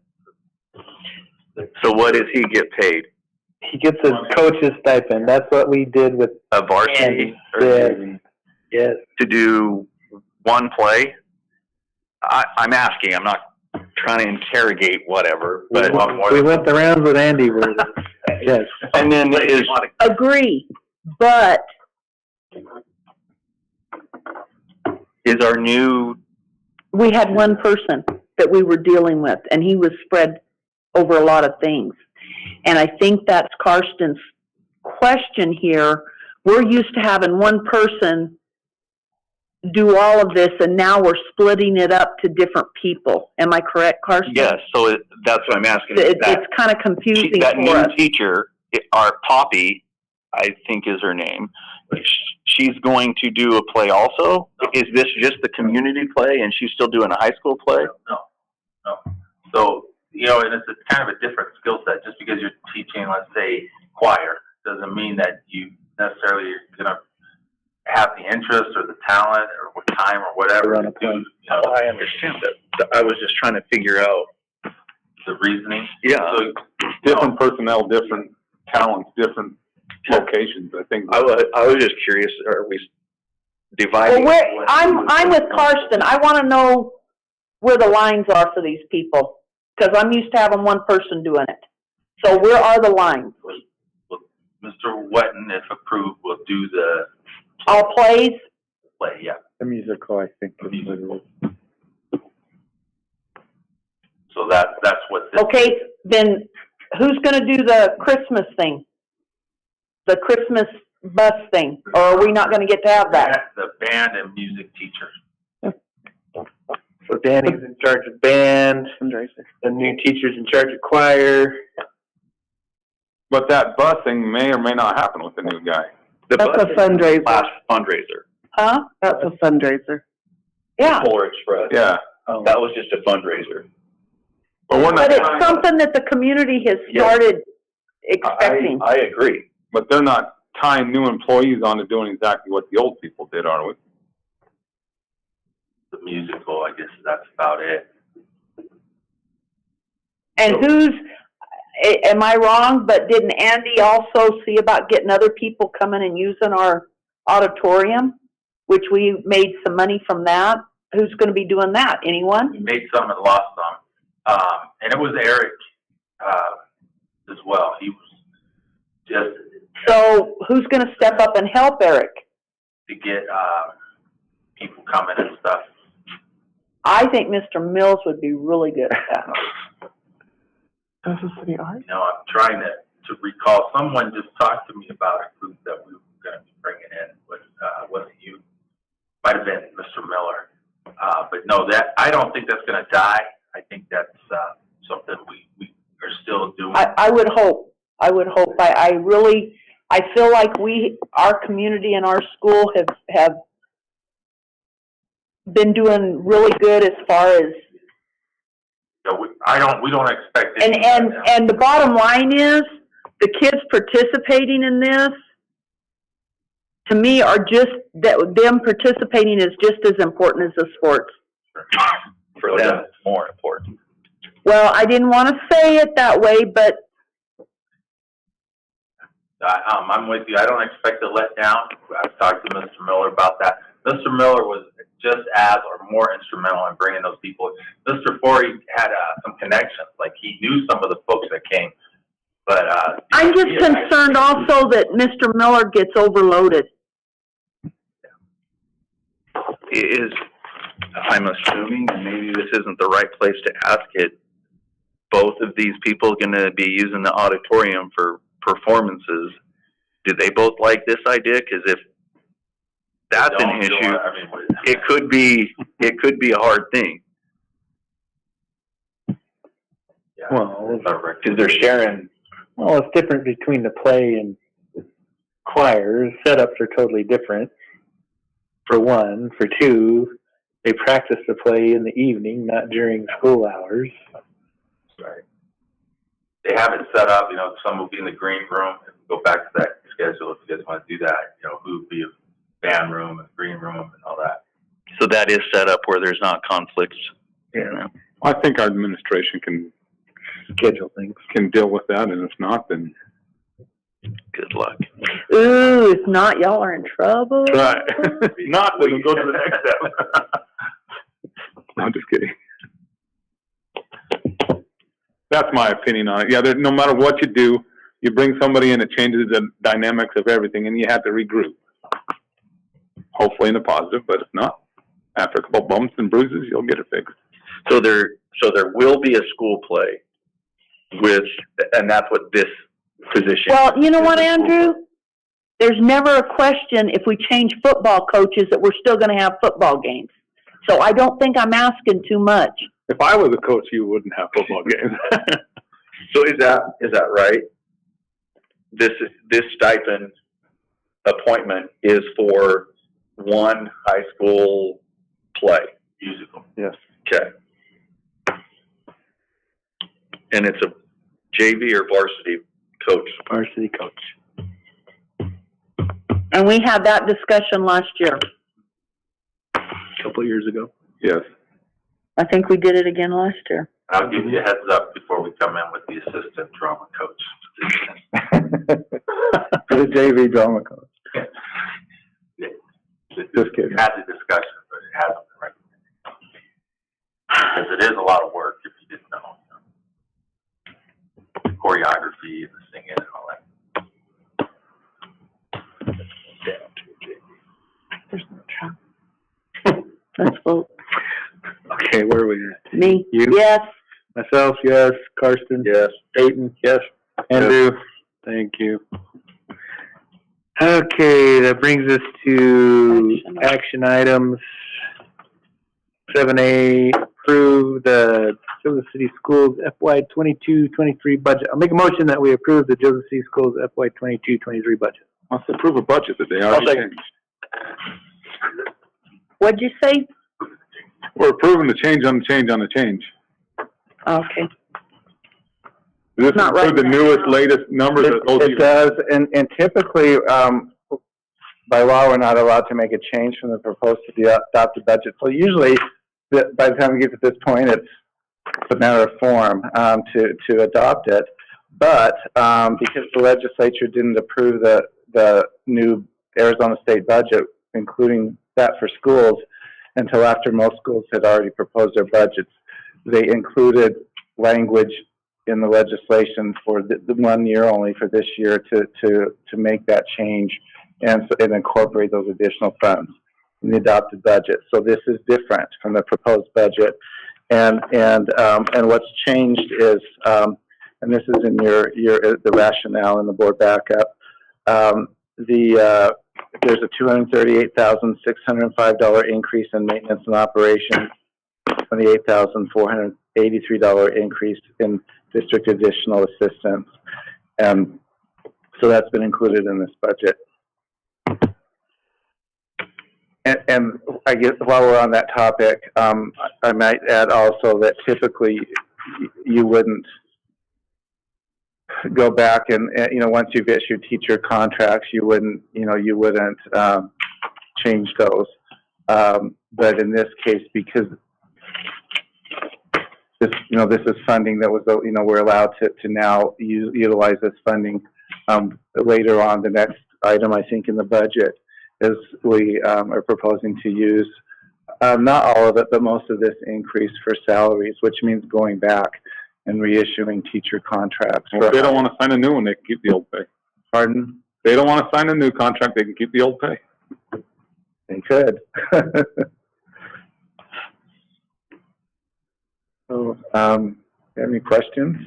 D: so what does he get paid?
B: He gets his coach's stipend. That's what we did with
D: A varsity? Or
B: Yes. Yes.
D: to do one play? I'm asking, I'm not trying to interrogate whatever, but.
B: We went the rounds with Andy. Yes.
D: And then
C: Agree, but
D: is our new,
C: we had one person that we were dealing with, and he was spread over a lot of things. And I think that's Karsten's question here. We're used to having one person do all of this, and now we're splitting it up to different people. Am I correct, Karsten?
D: yes, so that's what I'm asking.
C: It's kind of confusing
D: That
C: for
D: new
C: us.
D: teacher, our Poppy, I think is her name, she's going to do a play also? Is this just the community play and she's still doing a high school play?
A: No. So, and it's a kind of a different skill set. Just because you're teaching, let's say, choir, doesn't mean that you necessarily are going to have the interest or the talent or time or whatever to do.
D: I understand that. I was just trying to figure out.
A: The reasoning.
D: Yeah.
A: So,
G: Different personnel, different talents, different locations, I think.
D: I was just curious, are we dividing?
C: Well, I'm with Karsten. I want to know where the lines are for these people, because I'm used to having one person doing it. So where are the lines?
A: Mr. Wetton, if approved, will do the
C: All plays?
A: play, yeah.
I: The musical, I think.
A: The musical. So that's what this.
C: Okay, then who's gonna do the Christmas thing? The Christmas bus thing, or are we not gonna get to have that?
A: The band and music teacher.
B: So Danny's in charge of band, the new teacher's in charge of choir.
G: But that busing may or may not happen with the new guy.
D: The
C: That's a
D: budget
C: fundraiser.
D: last fundraiser.
C: Huh?
F: That's a fundraiser.
C: Yeah,
D: Polar Express.
G: Yeah,
D: That was just a fundraiser.
G: but we're
C: but
G: not,
C: it's something that the community has started expecting.
D: I agree.
G: but they're not tying new employees on to doing exactly what the old people did, are we?
A: The musical, I guess that's about it.
C: And am I wrong, but didn't Andy also see about getting other people coming and using our auditorium? Which we made some money from that. Who's gonna be doing that? Anyone?
A: We made some and lost some. And it was Eric, as well. He was just
C: So who's gonna step up and help Eric?
A: to get, people coming and stuff.
C: I think Mr. Mills would be really good at that.
F: That's a city art?
A: You know, I'm trying to recall, someone just talked to me about a group that we were gonna be bringing in, but, wasn't you? Might have been Mr. Miller. But no, I don't think that's gonna die. I think that's, something we are still doing.
C: I would hope. I really, I feel like our community and our school have been doing really good as far as,
A: So we don't expect anything right now.
C: and the bottom line is, the kids participating in this, to me, are just, them participating is just as important as the sports.
D: For them, it's more important.
C: Well, I didn't want to say it that way, but
A: I'm with you. I don't expect a letdown. I've talked to Mr. Miller about that. Mr. Miller was just as or more instrumental in bringing those people. Mr. Forey had some connections. Like, he knew some of the folks that came. But
C: I'm just concerned also that Mr. Miller gets overloaded.
D: I'm assuming, and maybe this isn't the right place to ask it, both of these people going to be using the auditorium for performances. Do they both like this idea? Because if that's an issue, it could be a hard thing.
A: Yeah,
H: Well,
D: Because they're sharing.
H: well, it's different between the play and choir. Setups are totally different. For one. For two, they practice the play in the evening, not during school hours.
A: right. They have it set up. You know, some will be in the green room. If we go back to that schedule, if you guys want to do that, you know, who would be a band room and green room and all that.
D: So that is set up where there's not conflicts.
H: Yeah.
G: I think our administration can
H: Schedule things.
G: deal with that, and if not, then
D: Good luck.
C: Ooh, if not, y'all are in trouble.
G: try. Not, then we'll go to the next step. No, I'm just kidding. That's my opinion on it. Yeah, no matter what you do, you bring somebody in, it changes the dynamics of everything, and you have to regroup. Hopefully in a positive, but if not, after a couple bumps and bruises, you'll get it fixed.
D: So there will be a school play and that's what this position.
C: Well, you know
D: is,
C: what,
D: a school
C: Andrew?
D: play.
C: There's never a question if we change football coaches that we're still gonna have football games. So I don't think I'm asking too much.
G: If I was a coach, you wouldn't have football games.
D: So is that right? This stipend appointment is for one high school play.
A: Musical.
H: Yes.
D: Okay. And it's a JV or varsity coach?
H: Varsity coach.
C: And we had that discussion last year.
H: A couple of years ago.
G: Yes.
C: I think we did it again last year.
A: I'll give you a heads up before we come in with the assistant drama coach position.
I: For the JV drama coach.
A: Just kidding. Had the discussion, but it hasn't been recommended. Because it is a lot of work if you didn't know. The choreography and the singing and all that.
C: There's no trouble. Let's vote.
H: Okay, where are we at?
C: Me?
H: You?
C: Yes.
H: Myself, yes. Karsten?
D: Yes.
H: Peyton? Yes. Andrew? Thank you. Okay, that brings us to action items. 7A, approve the Joseph City Schools FY 22-23 budget. I'll make a motion that we approve the Joseph City Schools FY 22-23 budget.
G: Let's approve a budget that they already changed.
C: What'd you say?
G: We're approving the change on the change on the change.
C: Okay.
G: Does this
C: Not right
G: include the
C: now.
G: newest, latest numbers? Or those
B: It does, and typically, by law, we're not allowed to make a change from the proposed to the adopted budget. So usually, by the time we get to this point, it's a matter of form, to adopt it. But, because the legislature didn't approve the new Arizona state budget, including that for schools, until after most schools had already proposed their budgets, they included language in the legislation for the 1 year only for this year to make that change and incorporate those additional funds in the adopted budget. So this is different from the proposed budget. And what's changed is, and this is in the rationale in the board backup, there's a $238,605 increase in maintenance and operations, $28,483 increase in district additional assistance. So that's been included in this budget. And I guess while we're on that topic, I might add also that typically you wouldn't go back and once you've issued teacher contracts, you wouldn't change those. But in this case, because this is funding that was, we're allowed to now utilize this funding later on. The next item, I think, in the budget is we are proposing to use not all of it, but most of this increase for salaries, which means going back and reissuing teacher contracts.
G: Well, if they don't want to sign a new one, they can keep the old pay.
B: Pardon?
G: If they don't want to sign a new contract, they can keep the old pay.
B: They could. So, any questions?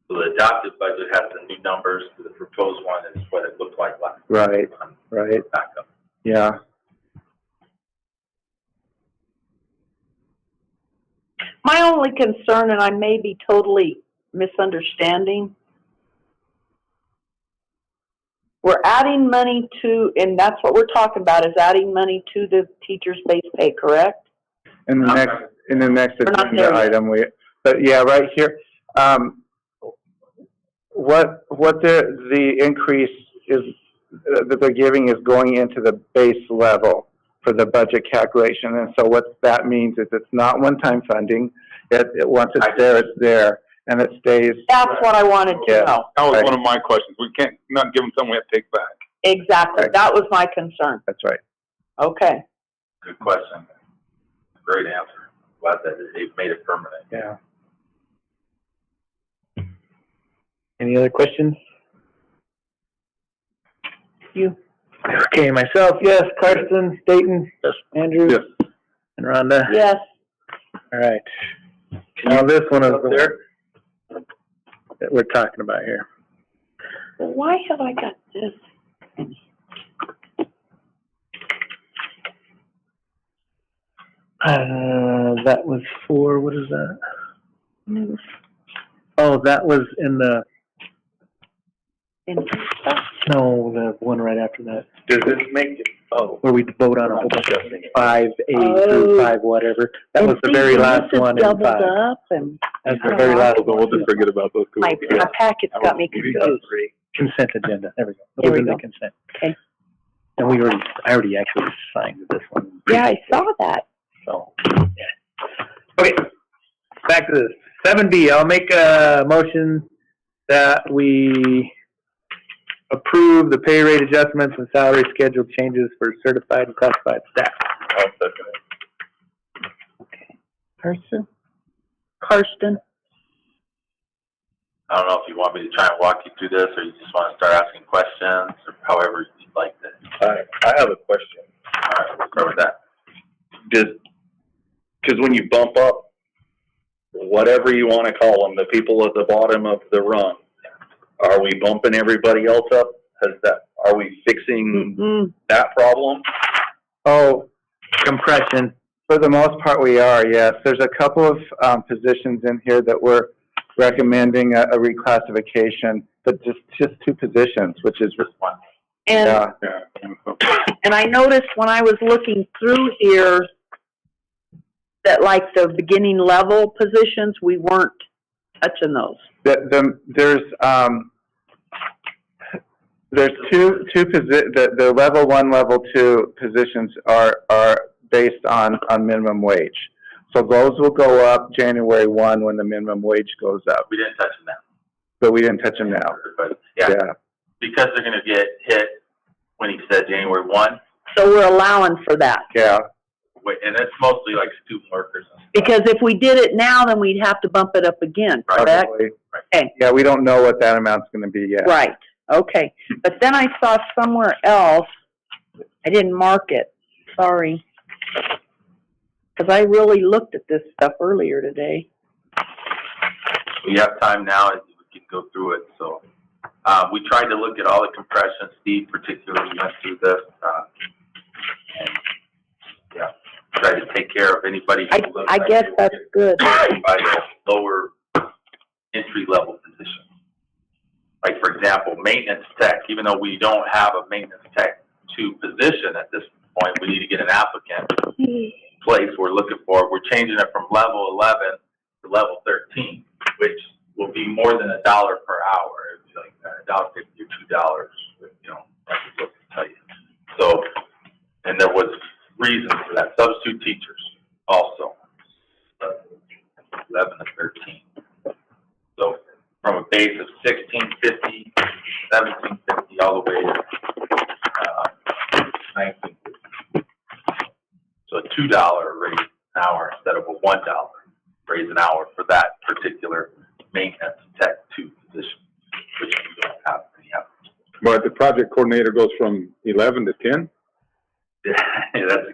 A: So the adopted budget has the new numbers, the proposed one is what it looked like last.
B: Right, right,
A: Backup.
B: yeah.
C: My only concern, and I may be totally misunderstanding, we're adding money to, and that's what we're talking about, is adding money to the teacher's base pay, correct?
B: In the next
C: We're not
B: agenda
C: there yet.
B: item, but yeah, right here, what the increase is that they're giving is going into the base level for the budget calculation, and so what that means is it's not one-time funding. Once it's there, it's there, and it stays.
C: That's what I wanted to
B: Yeah.
C: know.
G: That was
B: Right.
G: one of my questions. We can't not give them something we have to take back.
C: Exactly.
B: Right.
C: That was my concern.
B: That's right.
C: Okay.
A: Good question. Great answer. Glad that they've made it permanent.
B: Yeah.
H: Any other questions?
C: You.
H: Okay, myself, yes. Karsten, Dayton,
G: Yes.
H: Andrew,
G: Yes.
H: and Rhonda.
C: Yes.
H: All right. Now this one is the one that we're talking about here.
C: Why have I got this?
H: That was for, what is that? Oh, that was in the, no, the one right after that,
D: Does this make it,
H: where we vote on a whole bunch of
D: Adjusting it.
H: 5A
C: Oh.
H: through 5 whatever. That was the very last one in 5.
C: Doubled up and
H: That's the very last
G: So we'll
H: one.
G: just forget about those two.
C: my packet's got me confused.
H: Consent agenda, there we go.
C: There
H: Those
C: we
H: are the
C: go.
H: consent.
C: Okay.
H: And I already actually signed this one.
C: Yeah, I saw that.
H: So, yeah. Okay, back to this. 7B, I'll make a motion that we approve the pay rate adjustments and salary schedule changes for certified and classified staff.
D: I'll second it.
C: Okay. Karsten?
A: I don't know if you want me to try and walk you through this, or you just want to start asking questions, or however you'd like to.
D: I have a question.
A: All right, we'll start with that.
D: Because when you bump up, whatever you want to call them, the people at the bottom of the rung, are we bumping everybody else up? Are we fixing that problem?
B: Oh,
H: Compression.
B: for the most part, we are, yes. There's a couple of positions in here that we're recommending a reclassification, but just 2 positions, which is
A: Just one.
C: And,
G: Yeah.
C: and I noticed when I was looking through here that like the beginning level positions, we weren't touching those.
B: There's the level 1, level 2 positions are based on minimum wage. So those will go up January 1 when the minimum wage goes up,
A: We didn't touch them now.
B: but we didn't touch them now.
A: But yeah, because they're gonna get hit when he said January 1,
C: So we're allowing for that.
B: Yeah,
A: and it's mostly like student workers and stuff.
C: Because if we did it now, then we'd have to bump it up again, correct?
B: probably.
C: Okay.
B: Yeah, we don't know what that amount's gonna be yet.
C: Right, okay. But then I saw somewhere else, I didn't mark it, sorry. Because I really looked at this stuff earlier today.
A: We have time now, and we can go through it, so. We tried to look at all the compression. Steve particularly went through this, and, yeah, tried to take care of anybody who looks
C: I
A: like
C: guess
A: they
C: that's
A: were
C: good.
A: by the lower entry-level position. Like, for example, maintenance tech, even though we don't have a maintenance tech 2 position at this point, we need to get an applicant place we're looking for. We're changing it from level 11 to level 13, which will be more than $1 per hour. It's like $1.50 or $2, you know, I can look and tell you. So, and there was reasons for that. Substitute teachers also, 11 to 13. So from a base of 1650, 1750, all the way to 1950. So a $2 raise an hour instead of a $1 raise an hour for that particular maintenance tech 2 position, which we don't have any applicants.
G: But the project coordinator goes from 11 to 10?
A: Yeah, that's a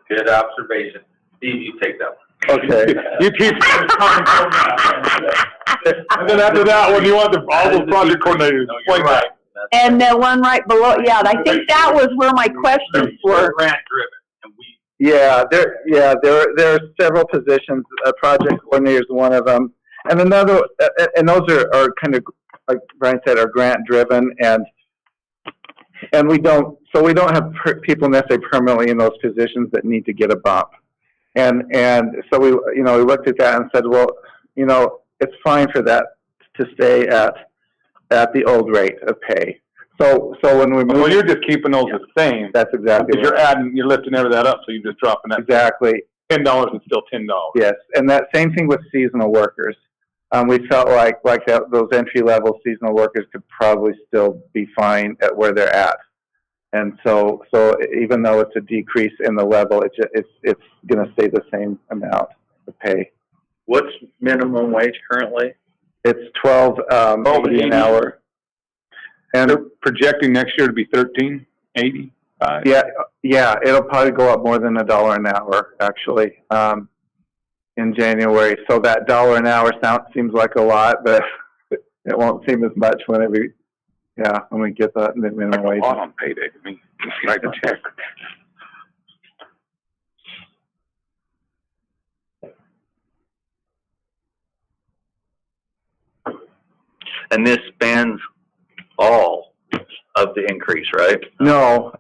A: good observation. Steve, you take that one.
B: Okay.
G: You keep. And then after that one, you want all those project coordinators.
A: No, you're
G: Like
A: right.
G: that.
C: And the one right below, yeah, I think that was where my questions were.
A: Grant driven, and we,
B: Yeah, there are several positions. Project coordinator is one of them, and another, and those are kind of, like Brian said, are grant driven, and we don't have people necessarily permanently in those positions that need to get a bump, and so we looked at that and said, well, it's fine for that to stay at the old rate of pay. So when we move,
G: Well, you're just keeping those the same.
B: that's exactly
G: Because you're lifting that up, so you're just dropping that.
B: exactly.
G: $10 is still $10.
B: Yes, and that same thing with seasonal workers. We felt like those entry-level seasonal workers could probably still be fine at where they're at. And so even though it's a decrease in the level, it's going to stay the same amount of pay.
D: What's minimum wage currently?
B: It's $12.80 an hour. And
G: They're projecting next year to be $13.80.
B: yeah, it'll probably go up more than $1 an hour actually in January. So that $1 an hour seems like a lot, but it won't seem as much when we get the minimum wage.
G: A lot on payday to me. Just write a check.
D: And this spans all of the increase, right?
B: No,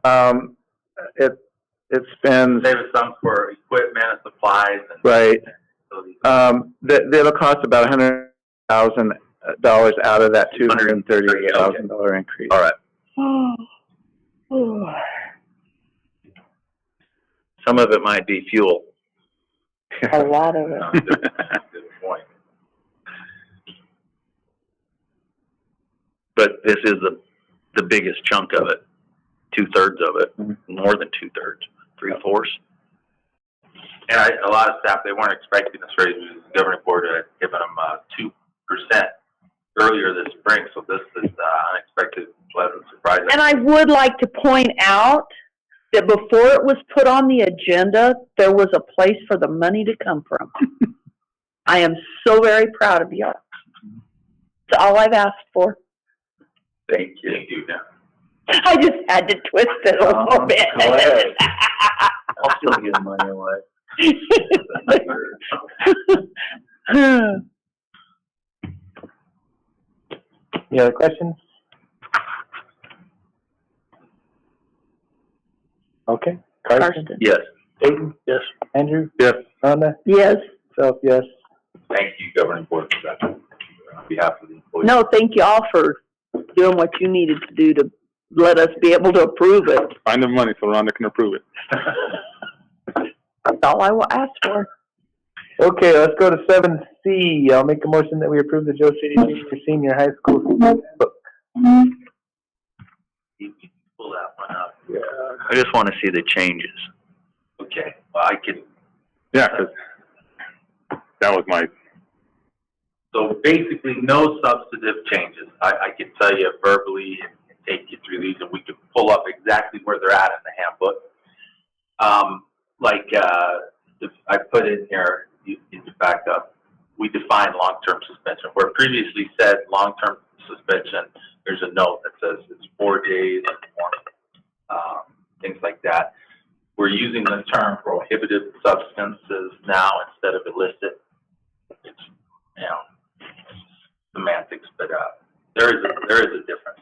B: it spends
A: save some for equipment and supplies and.
B: right.
A: facilities.
B: That'll cost about $100,000 out of that $238,000 increase.
D: All right. Some of it might be fuel.
C: A lot of it.
A: Good point.
D: But this is the biggest chunk of it, 2/3 of it, more than 2/3, 3/4.
A: And a lot of staff, they weren't expecting this raise. The governing board had given them 2% earlier this spring, so this is unexpected, pleasant surprise.
C: And I would like to point out that before it was put on the agenda, there was a place for the money to come from. I am so very proud of y'all. It's all I've asked for.
A: Thank you. Thank you. Now.
C: I just had to twist it a little bit.
D: Go ahead. I'll still give money away.
H: Any other questions? Okay. Carson?
C: Karsten.
D: Yes.
H: Dayton?
B: Yes.
H: Andrew?
G: Yes.
H: Rhonda?
C: Yes.
H: Self, yes.
A: Thank you, Governing Board, for that, on behalf of the employees.
C: No, thank you all for doing what you needed to do to let us be able to approve it.
G: Find the money so Rhonda can approve it.
C: That's all I will ask for.
H: Okay, let's go to 7C. I'll make a motion that we approve the Joe City Senior High School book.
A: You can pull that one up.
B: Yeah.
D: I just want to see the changes.
A: Okay, well, I can,
G: Yeah, 'cause that was my,
A: so basically, no substantive changes. I can tell you verbally and take you through these, and we can pull up exactly where they're at in the handbook. If I put in here, you can back up, we define long-term suspension. Where previously said long-term suspension, there's a note that says it's 4 days or more, things like that. We're using the term prohibited substances now instead of illicit. It's, semantics, but there is a difference.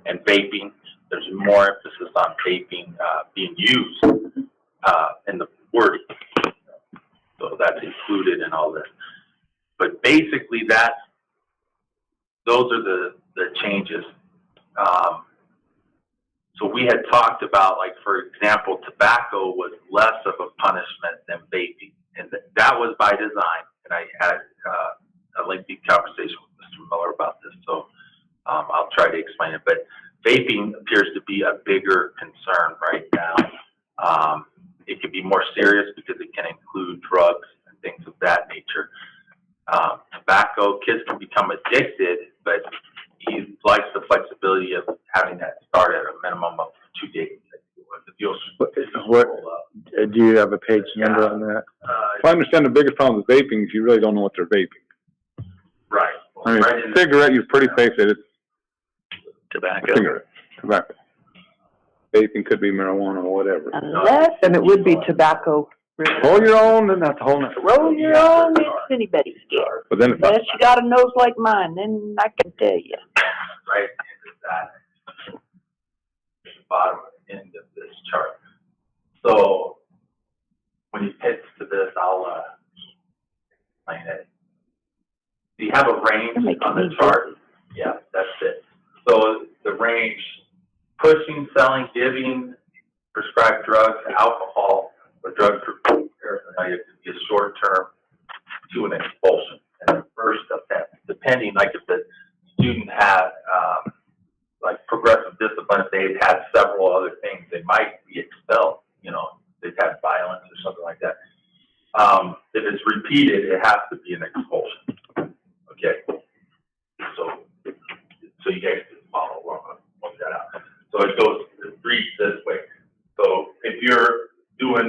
A: And vaping, there's more emphasis on vaping being used in the wording. So that's included in all this. But basically those are the changes. So we had talked about, like, for example, tobacco was less of a punishment than vaping. And that was by design. And I had a lengthy conversation with Mr. Miller about this. So I'll try to explain it. But vaping appears to be a bigger concern right now. It can be more serious because it can include drugs and things of that nature. Tobacco, kids can become addicted, but he likes the flexibility of having that start at a minimum of 2 days.
I: What, do you have a page number on that?
G: if I understand the biggest problem with vaping is you really don't know what they're vaping.
A: Right.
G: I mean,
A: Right in
G: cigarette, you pretty face it, it's
D: Tobacco.
G: cigarette, tobacco. Vaping could be marijuana or whatever.
C: Unless, and it would be tobacco.
G: Hold your own, then that's a whole nother.
C: Roll your own, it's anybody's guess.
G: But then it's not,
C: Unless you got a nose like mine, then I can tell you.
A: right into that bottom end of this chart. So when you get to this, I'll explain it. So you have a range on the chart. Yeah, that's it. So the range: pushing, selling, giving prescribed drugs, alcohol, or drug paraphernalia could be a short term to an expulsion. And the first offense, depending, like if the student had like progressive discipline, if they had several other things, they might be expelled. They've had violence or something like that. If it's repeated, it has to be an expulsion. Okay. So you guys can follow along, look that out. So it reads this way. So if you're doing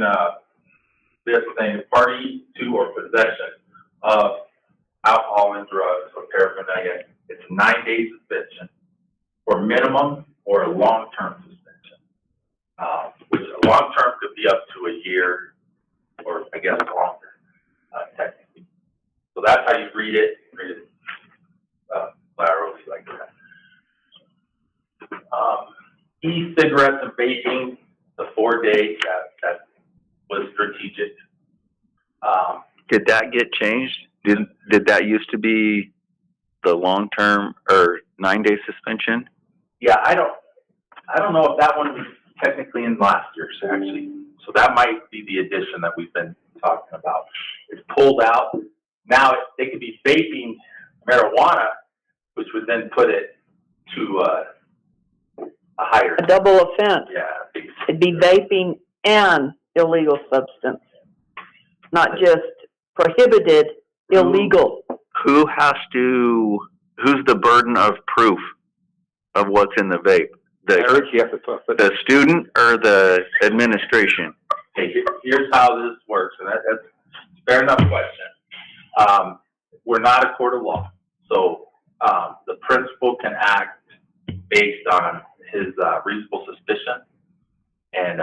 A: this thing, party to or possession of alcohol and drugs or paraphernalia, it's 9 days suspension, or minimum or a long-term suspension, which a long-term could be up to a year, or I guess longer, technically. So that's how you read it laterally like that. E-cigarettes and vaping, the 4 days, that was strategic.
D: Did that get changed? Did that used to be the long-term or 9-day suspension?
A: Yeah, I don't know if that one was technically in last year's, actually. So that might be the addition that we've been talking about. It's pulled out. Now they could be vaping marijuana, which would then put it to a higher.
C: A double offense.
A: Yeah.
C: It'd be vaping and illegal substance, not just prohibited, illegal.
D: Who's the burden of proof of what's in the vape?
G: Eric, you have to talk, but
D: The student or the administration?
A: Okay, here's how this works, and that's a fair enough question. We're not a court of law, so the principal can act based on his reasonable suspicion, and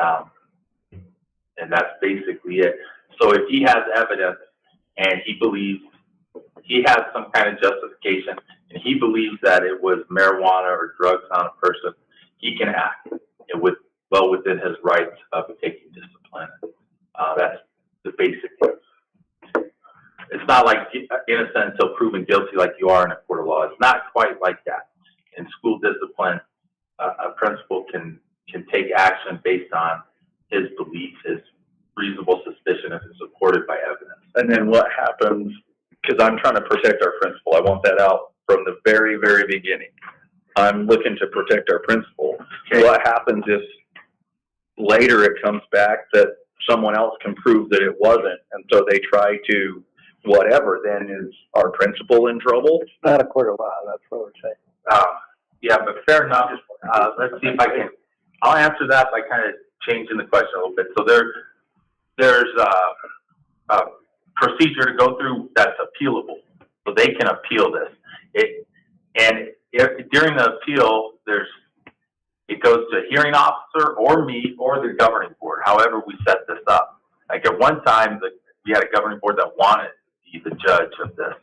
A: that's basically it. So if he has evidence and he believes he has some kind of justification, and he believes that it was marijuana or drugs on a person, he can act well within his rights of taking discipline. That's the basic. It's not like innocent until proven guilty like you are in a court of law. It's not quite like that. In school discipline, a principal can take action based on his beliefs, his reasonable suspicion if it's supported by evidence.
D: And then what happens, because I'm trying to protect our principal, I want that out from the very, very beginning. I'm looking to protect our principal.
A: Okay.
D: What happens if later it comes back that someone else can prove that it wasn't, and so they try to whatever, then is our principal in trouble?
H: It's not a court of law, that's what we're saying.
A: Yeah, but fair enough. Let's see if I can, I'll answer that by kind of changing the question a little bit. So there's a procedure to go through that's appealable. So they can appeal this. During the appeal, it goes to a hearing officer or me or the governing board, however we set this up. Like at one time, we had a governing board that wanted to be the judge of this.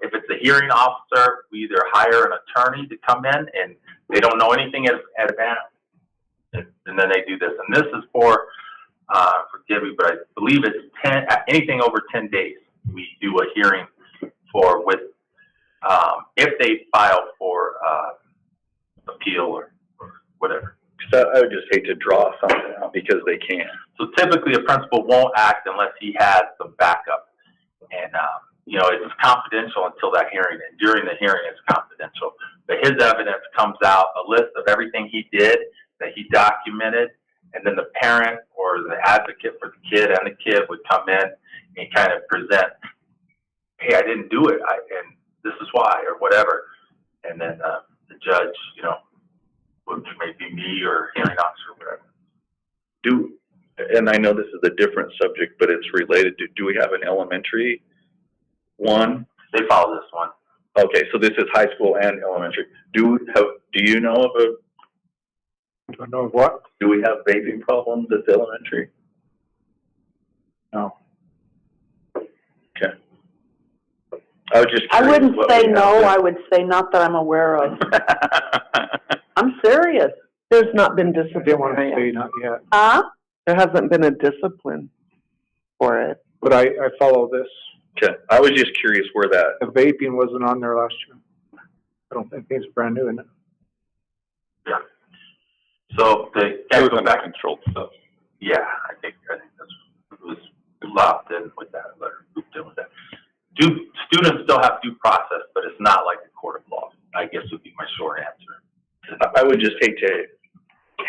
A: If it's a hearing officer, we either hire an attorney to come in and they don't know anything in advance, and then they do this. And this is forgive me, but I believe it's anything over 10 days. We do a hearing if they file for appeal or whatever.
D: So I would just hate to draw something out because they can.
A: So typically a principal won't act unless he has some backup. And, it's confidential until that hearing. And during the hearing, it's confidential. But his evidence comes out, a list of everything he did that he documented. And then the parent or the advocate for the kid and the kid would come in and kind of present, hey, I didn't do it, and this is why, or whatever. And then the judge, which may be me or hearing officer or whatever.
D: And I know this is a different subject, but it's related to, do we have an elementary one?
A: They follow this one.
D: Okay, so this is high school and elementary. Do you know of
E: Don't know what?
D: do we have vaping problems at the elementary?
E: No.
D: Okay. I was just
C: I
D: curious
C: wouldn't
D: what
C: say
D: we have
C: no,
D: there.
C: I would say not that I'm aware of. I'm serious.
F: There's not been
E: I didn't want to
F: discipline.
E: say not yet,
C: Huh?
F: There hasn't been a discipline for it.
E: but I follow this.
D: Okay, I was just curious where that,
E: The vaping wasn't on there last year. I don't think it's brand new, isn't it?
A: Yeah. So they
G: It
A: can't
G: was
A: go
G: under
A: back.
G: control.
A: So, yeah, I think it was locked in with that letter, looped in with that. Students still have due process, but it's not like a court of law, I guess would be my short answer.
D: I would just hate to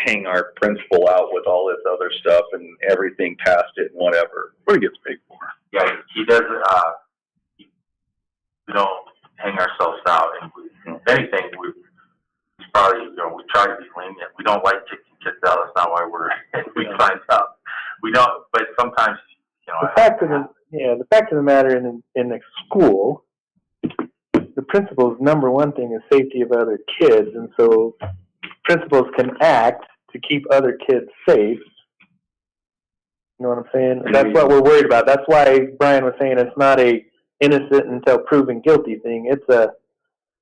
D: hang our principal out with all this other stuff and everything past it and whatever.
G: What he gets paid for.
A: Yeah, he doesn't, we don't hang ourselves out, and if anything, we probably, we try to be lenient. We don't like kicking kids out, that's not why we sign up. We don't, but sometimes,
H: The fact of the matter in a school, the principal's number one thing is safety of other kids, and so principals can act to keep other kids safe. You know what I'm saying? And that's what we're worried about. That's why Brian was saying it's not a innocent until proven guilty thing. It's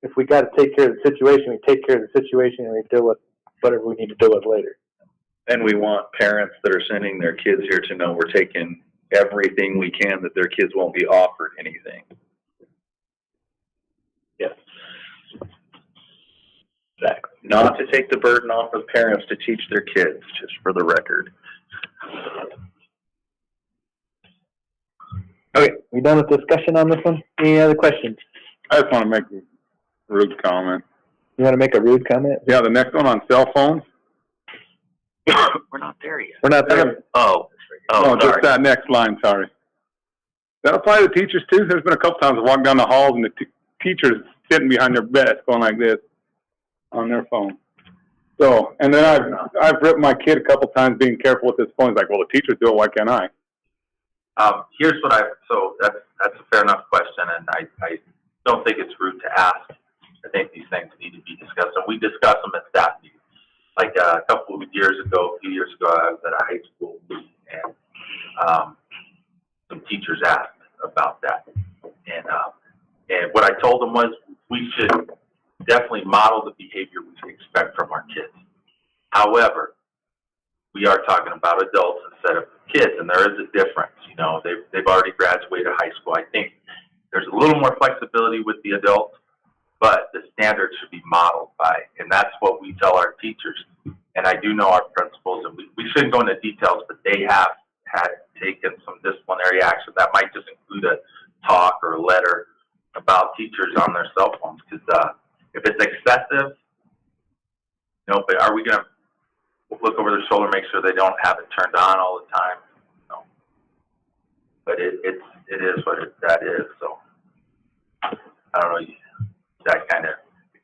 H: if we got to take care of the situation, we take care of the situation and we deal with whatever we need to deal with later.
D: And we want parents that are sending their kids here to know we're taking everything we can, that their kids won't be offered anything. Yes. Exactly. Not to take the burden off of parents to teach their kids, just for the record.
H: Okay, we done with discussion on this one? Any other questions?
G: I just want to make a rude comment.
H: You want to make a rude comment?
G: Yeah, the next one on cell phones.
B: We're not there yet.
H: We're not there.
B: Oh,
G: Oh, just
B: sorry.
G: that next line, sorry. That apply to teachers too? There's been a couple times I walk down the halls and the teachers sitting behind their desk going like this on their phone. So, and then I've ripped my kid a couple times being careful with his phone. He's like, well, the teachers do it, why can't I?
A: Here's what so that's a fair enough question, and I don't think it's rude to ask. I think these things need to be discussed, and we discuss them at staff meetings. Like a few years ago, I was at a high school meeting, and some teachers asked about that. And what I told them was, we should definitely model the behavior we expect from our kids. However, we are talking about adults instead of kids, and there is a difference. You know, they've already graduated high school. I think there's a little more flexibility with the adults, but the standards should be modeled by, and that's what we tell our teachers. And I do know our principals, and we shouldn't go into details, but they have had taken some disciplinary action. That might just include a talk or a letter about teachers on their cell phones, because if it's excessive, you know, but are we going to look over their shoulder, make sure they don't have it turned on all the time? No. But it is what that is. So I don't know. That kind of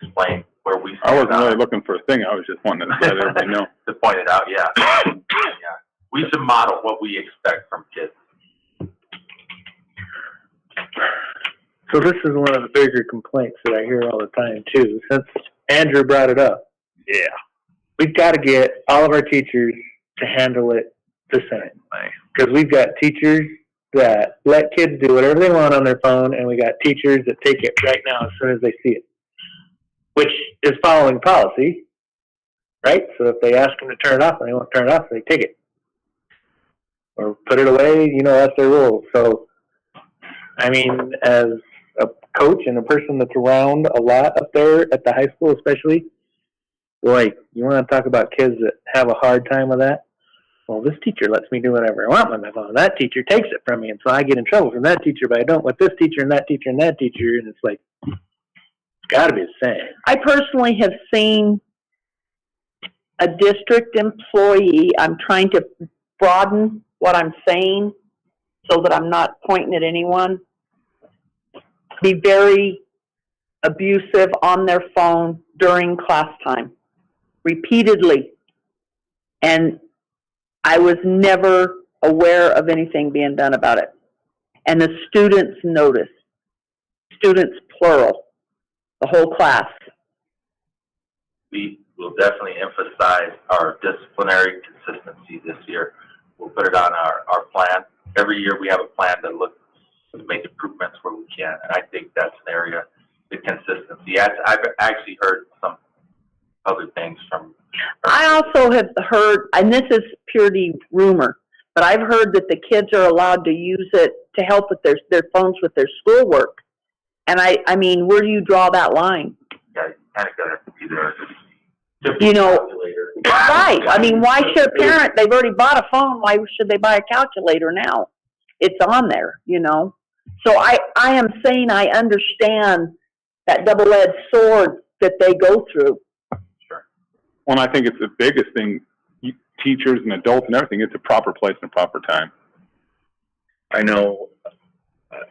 A: explain where we.
G: I wasn't really looking for a thing. I was just wanting to let everybody know.
A: To point it out, yeah. Yeah. We should model what we expect from kids.
H: So this is one of the bigger complaints that I hear all the time too, since Andrew brought it up. Yeah. We've got to get all of our teachers to handle it the same. Because we've got teachers that let kids do whatever they want on their phone, and we got teachers that take it right now as soon as they see it, which is following policy, right? So if they ask them to turn it off and they won't turn it off, they take it. Or put it away, you know, that's their rule. So, I mean, as a coach and a person that's around a lot up there at the high school especially, like, you want to talk about kids that have a hard time with that? Well, this teacher lets me do whatever I want with my phone. That teacher takes it from me, and so I get in trouble from that teacher, but I don't with this teacher and that teacher and that teacher, and it's like, it's got to be the same.
C: I personally have seen a district employee, I'm trying to broaden what I'm saying so that I'm not pointing at anyone, be very abusive on their phone during class time, repeatedly. And I was never aware of anything being done about it. And the students noticed. Students, plural. The whole class.
A: We will definitely emphasize our disciplinary consistency this year. We'll put it on our plan. Every year we have a plan that looks to make improvements where we can. And I think that's an area, the consistency. I've actually heard some other things from.
C: I also have heard, and this is purely rumor, but I've heard that the kids are allowed to use it to help with their phones with their schoolwork. And I mean, where do you draw that line?
A: Yeah, you kind of got to be there.
C: You know, right. I mean, why should a parent, they've already bought a phone, why should they buy a calculator now? It's on there, you know. So I am saying I understand that double-edged sword that they go through.
A: Sure.
G: Well, I think it's the biggest thing, teachers and adults and everything, it's a proper place and a proper time.
D: I know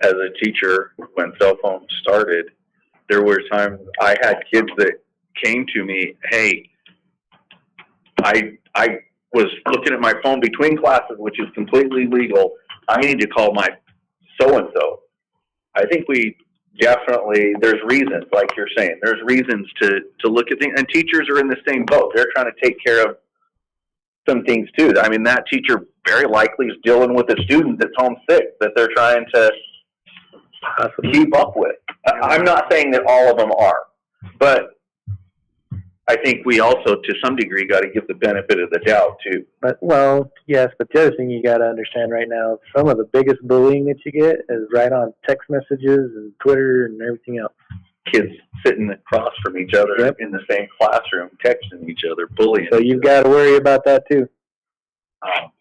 D: as a teacher, when cell phones started, there were times I had kids that came to me, hey, I was looking at my phone between classes, which is completely legal. I need to call my so-and-so. I think we definitely, there's reasons, like you're saying, there's reasons to look at things, and teachers are in the same boat. They're trying to take care of some things too. I mean, that teacher very likely is dealing with a student that's home sick that they're trying to keep up with. I'm not saying that all of them are, but I think we also, to some degree, got to give the benefit of the doubt too.
H: But, well, yes, but the other thing you got to understand right now, some of the biggest bullying that you get is right on text messages and Twitter and everything else.
D: Kids sitting across from each other in the same classroom, texting each other, bullying.
H: So you've got to worry about that too.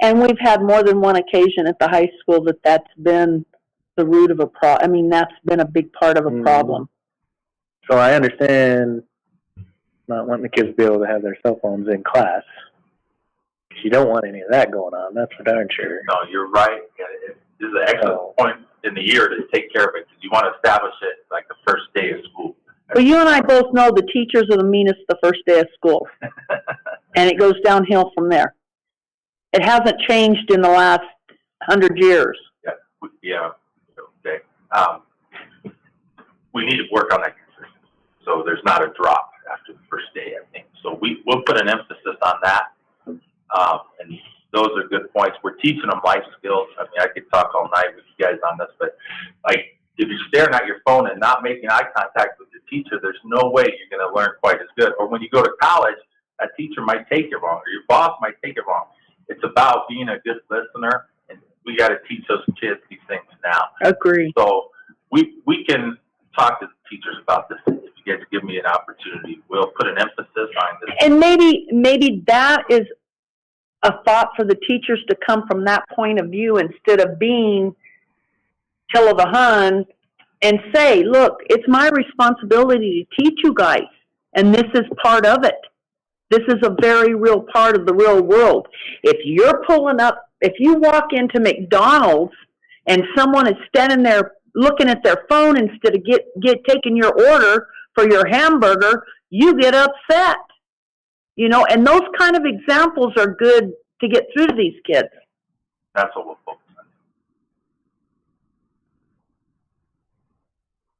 C: And we've had more than one occasion at the high school that's been the root of I mean, that's been a big part of a problem.
H: So I understand not wanting the kids to be able to have their cell phones in class. You don't want any of that going on, that's for darn sure.
A: No, you're right. This is an excellent point in the year to take care of it, because you want to establish it like the first day of school.
C: Well, you and I both know the teachers are the meanest the first day of school. And it goes downhill from there. It hasn't changed in the last 100 years.
A: Yeah. Okay. We need to work on that consistency, so there's not a drop after the first day, I think. So we'll put an emphasis on that. And those are good points. We're teaching them life skills. I mean, I could talk all night with you guys on this, but like, if you're staring at your phone and not making eye contact with your teacher, there's no way you're gonna learn quite as good. Or when you go to college, that teacher might take it wrong, or your boss might take it wrong. It's about being a good listener, and we gotta teach those kids these things now.
C: Agree.
A: So we can talk to the teachers about this. If you guys give me an opportunity, we'll put an emphasis on this.
C: And maybe that is a thought for the teachers to come from that point of view instead of being till of the hun and say, look, it's my responsibility to teach you guys, and this is part of it. This is a very real part of the real world. If you walk into McDonald's and someone is standing there looking at their phone instead of taking your order for your hamburger, you get upset. You know, and those kind of examples are good to get through to these kids.
A: That's what we'll focus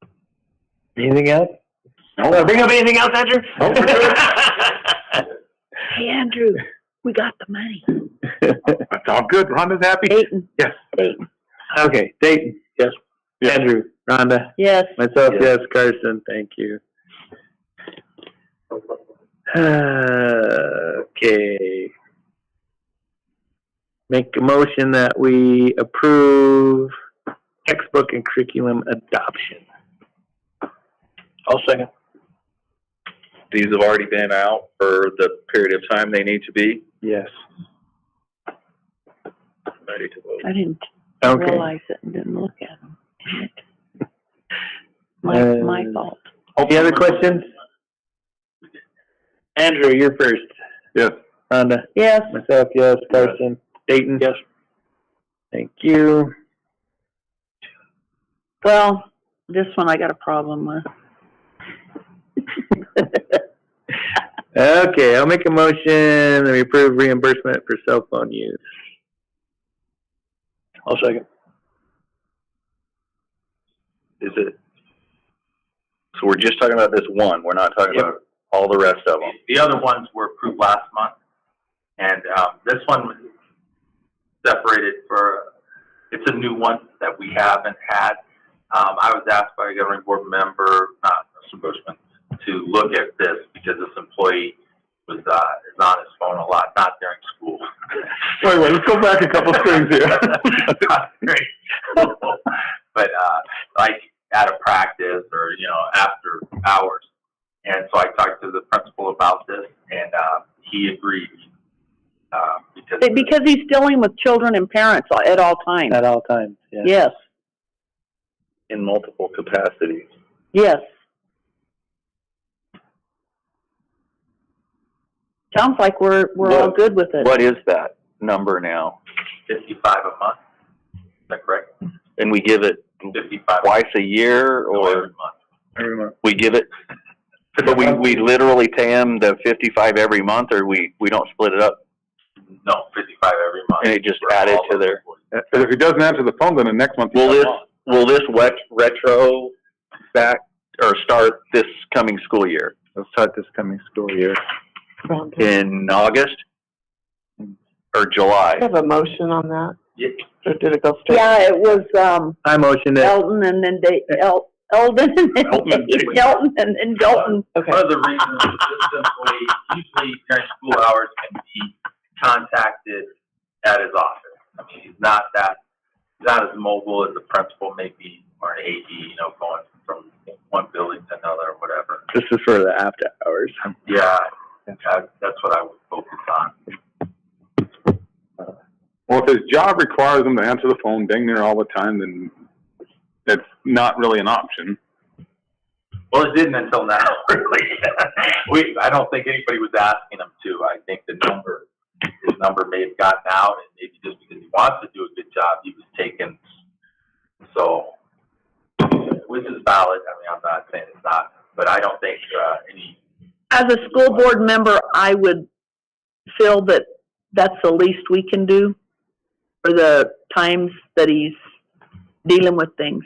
A: on.
H: Anything else?
G: No.
H: Bring up anything else, Andrew?
C: Hey, Andrew, we got the money.
G: That's all good. Rhonda's happy?
C: Dayton.
G: Yes.
C: Dayton.
H: Okay, Dayton.
B: Yes.
G: Yes.
H: Andrew.
B: Rhonda?
C: Yes.
B: Myself,
D: Yes.
B: yes. Carson, thank you. Okay. Make a motion that we approve textbook and curriculum adoption.
D: I'll second. These have already been out for the period of time they need to be.
B: Yes.
D: Ready to vote.
C: I didn't
B: Okay.
C: realize it and didn't look at them. Damn it. My fault.
B: Any other questions? Andrew, you're first.
G: Yes.
B: Rhonda?
C: Yes.
B: Myself, yes. Carson? Dayton?
D: Yes.
B: Thank you.
C: Well, this one I got a problem with.
B: Okay, I'll make a motion that we approve reimbursement for cell phone use.
D: I'll second. Is it, so we're just talking about this one, we're not talking about all the rest of them?
A: The other ones were approved last month, and this one was separated it's a new one that we haven't had. I was asked by a governing board member, Mr. Bushman, to look at this because this employee is on his phone a lot, not during school.
G: Wait, let's go back a couple strings here.
A: Not during school, but like at a practice or, after hours. And so I talked to the principal about this, and he agreed.
C: Because he's dealing with children and parents at all times.
B: At all times, yeah.
C: Yes.
D: In multiple capacities.
C: Yes. Sounds like we're all good with it.
J: What is that number now?
A: $55 a month. Is that correct?
J: And we give it
A: 55
J: twice a year,
A: no,
J: or
A: every month.
B: Every month.
J: we give it, but we literally pay them the 55 every month, or we don't split it up,
A: No, 55 every month.
J: and it just
A: For
J: added
A: all
J: to
A: of
J: their,
A: the
G: But if he doesn't answer the phone, then the next month.
J: will this retro back, or start this coming school year?
B: We'll start this coming school year.
J: In August? Or July?
F: I have a motion on that.
A: Yeah.
F: Or did it go straight?
C: Yeah, it was,
B: I motion it.
C: Elton and then Eldon and then Elton and then Dalton.
F: Okay.
A: One of the reasons this employee usually during school hours can be contacted at his office. I mean, he's not as mobile as a principal may be, or an AD, going from one building to another or whatever.
B: This is for the after hours.
A: Yeah, that's what I would focus on.
G: Well, if his job requires him to answer the phone dang near all the time, then it's not really an option.
A: Well, it didn't until now, really. I don't think anybody was asking him to. I think his number may have gotten out, and maybe just because he wants to do a good job, he was taken. So, which is valid. I mean, I'm not saying it's not, but I don't think any.
C: As a school board member, I would feel that that's the least we can do for the times that he's dealing with things.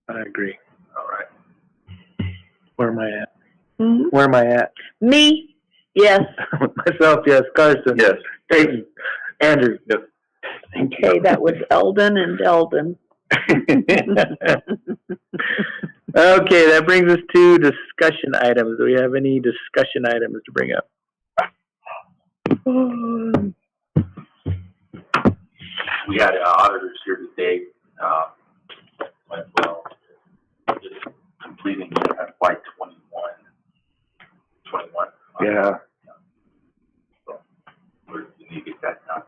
B: I agree.
A: All right.
B: Where am I at?
C: Mm-hmm.
B: Where am I at?
C: Me? Yes.
B: Myself, yes. Carson?
D: Yes.
B: Dayton? Andrew? Yes. Thank
C: Okay, that was Eldon and Eldon.
H: Okay, that brings us to discussion items. Do we have any discussion items to bring up?
A: We had auditors here today, went well, just completing FY 21.
I: Yeah.
A: So, we need to get that done.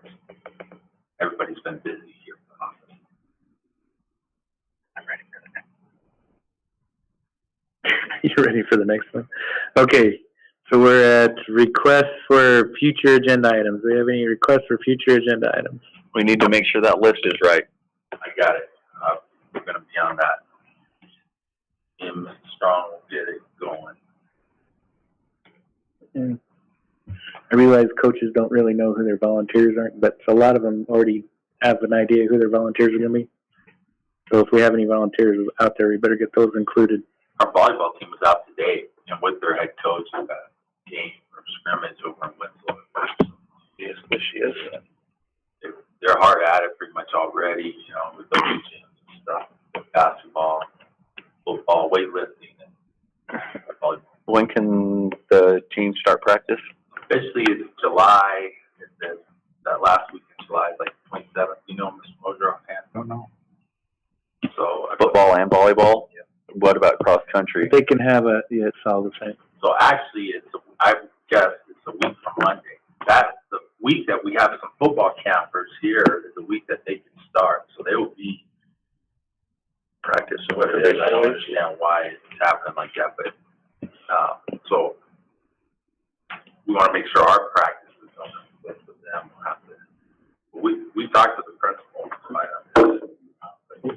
A: Everybody's been busy here in the office.
H: I'm ready for the next. You're ready for the next one? Okay, so we're at requests for future agenda items. Do we have any requests for future agenda items?
J: We need to make sure that list is right.
A: I got it. We're gonna be on that. And Mr. Strong will get it going.
H: Mm. I realize coaches don't really know who their volunteers are, but a lot of them already have an idea who their volunteers are going to be. So if we have any volunteers out there, we better get those included.
A: Our volleyball team was out today, and with their head coach, at a game from scrimmage over in Winslow.
D: Yes, she is.
A: They're hard at it pretty much already, you know, with the gyms and stuff, basketball, football, weightlifting, and volleyball.
J: When can the team start practice?
A: Officially, it's July, that last week in July, like 27th, you know, Mr. Moser offhand.
E: Don't know.
A: So,
J: Football and volleyball? What about cross country?
H: They can have yeah, it's all the same.
A: so actually, I guess it's a week from Monday. That's the week that we have some football campers here, is the week that they can start. So they will be practice or whatever it is. I don't understand why it's happening like that, but, so we want to make sure our practice is on with them. We'll have to, we talked to the principal.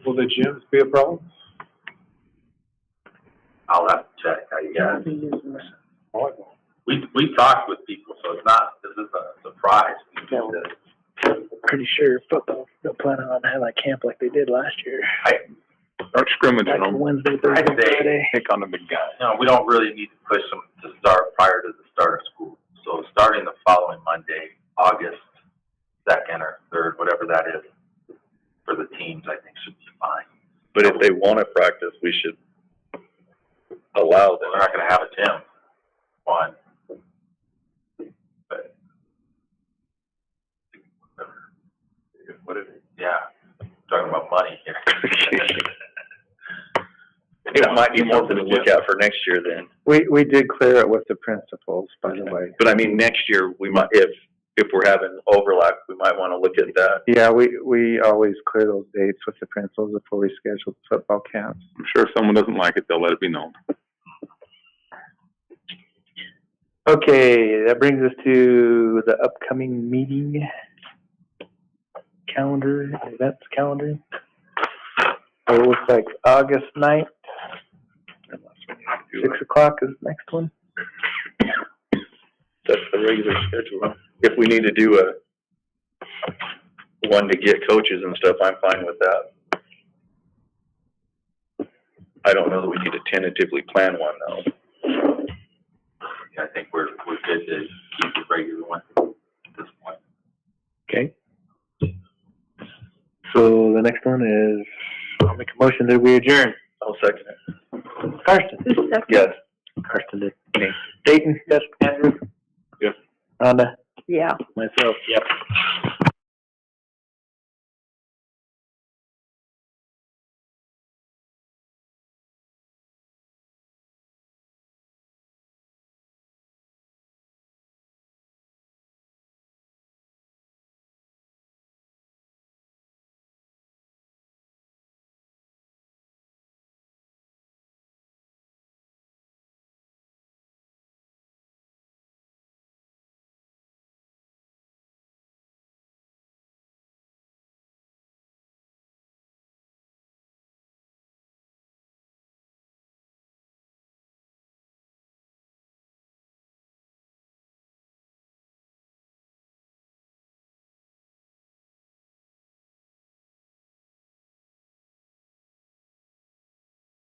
E: Will the gyms be a problem?
A: I'll have to check. I guess.
E: Volleyball.
A: We talked with people, so it's not, this is a surprise.
H: Pretty sure football, they're planning on having a camp like they did last year.
G: Start scrimmaging
H: Like
G: them.
H: Wednesday, Thursday,
A: I'd say-
H: Friday.
G: Pick on the big guy.
A: You know, we don't really need to push them to start prior to the start of school. So starting the following Monday, August 2nd or 3rd, whatever that is, for the teams, I think should be fine.
D: But if they want to practice, we should allow them.
A: We're not gonna have a gym, one. But,
D: What is it?
A: yeah, talking about money here.
D: It might be more to look at for next year then.
I: We did clear it with the principals, by the way.
D: But I mean, next year, we might, if we're having overlap, we might want to look at that.
I: Yeah, we always clear those dates with the principals before we schedule football camps.
G: I'm sure if someone doesn't like it, they'll let it be known.
H: Okay, that brings us to the upcoming meeting calendar, events calendar. So it looks like August 9th, 6 o'clock is the next one.
D: That's the regular schedule. If we need to do one to get coaches and stuff, I'm fine with that. I don't know that we need to tentatively plan one though.
A: I think we're good to keep the regular one at this point.
H: Okay. So the next one is, I'll make a motion that we adjourn.
D: I'll second it.
H: Karsten?
D: Yes.
H: Karsten did. Okay. Dayton? Yes. Andrew?
G: Yes.
H: Rhonda?
C: Yeah.
H: Myself? Yep.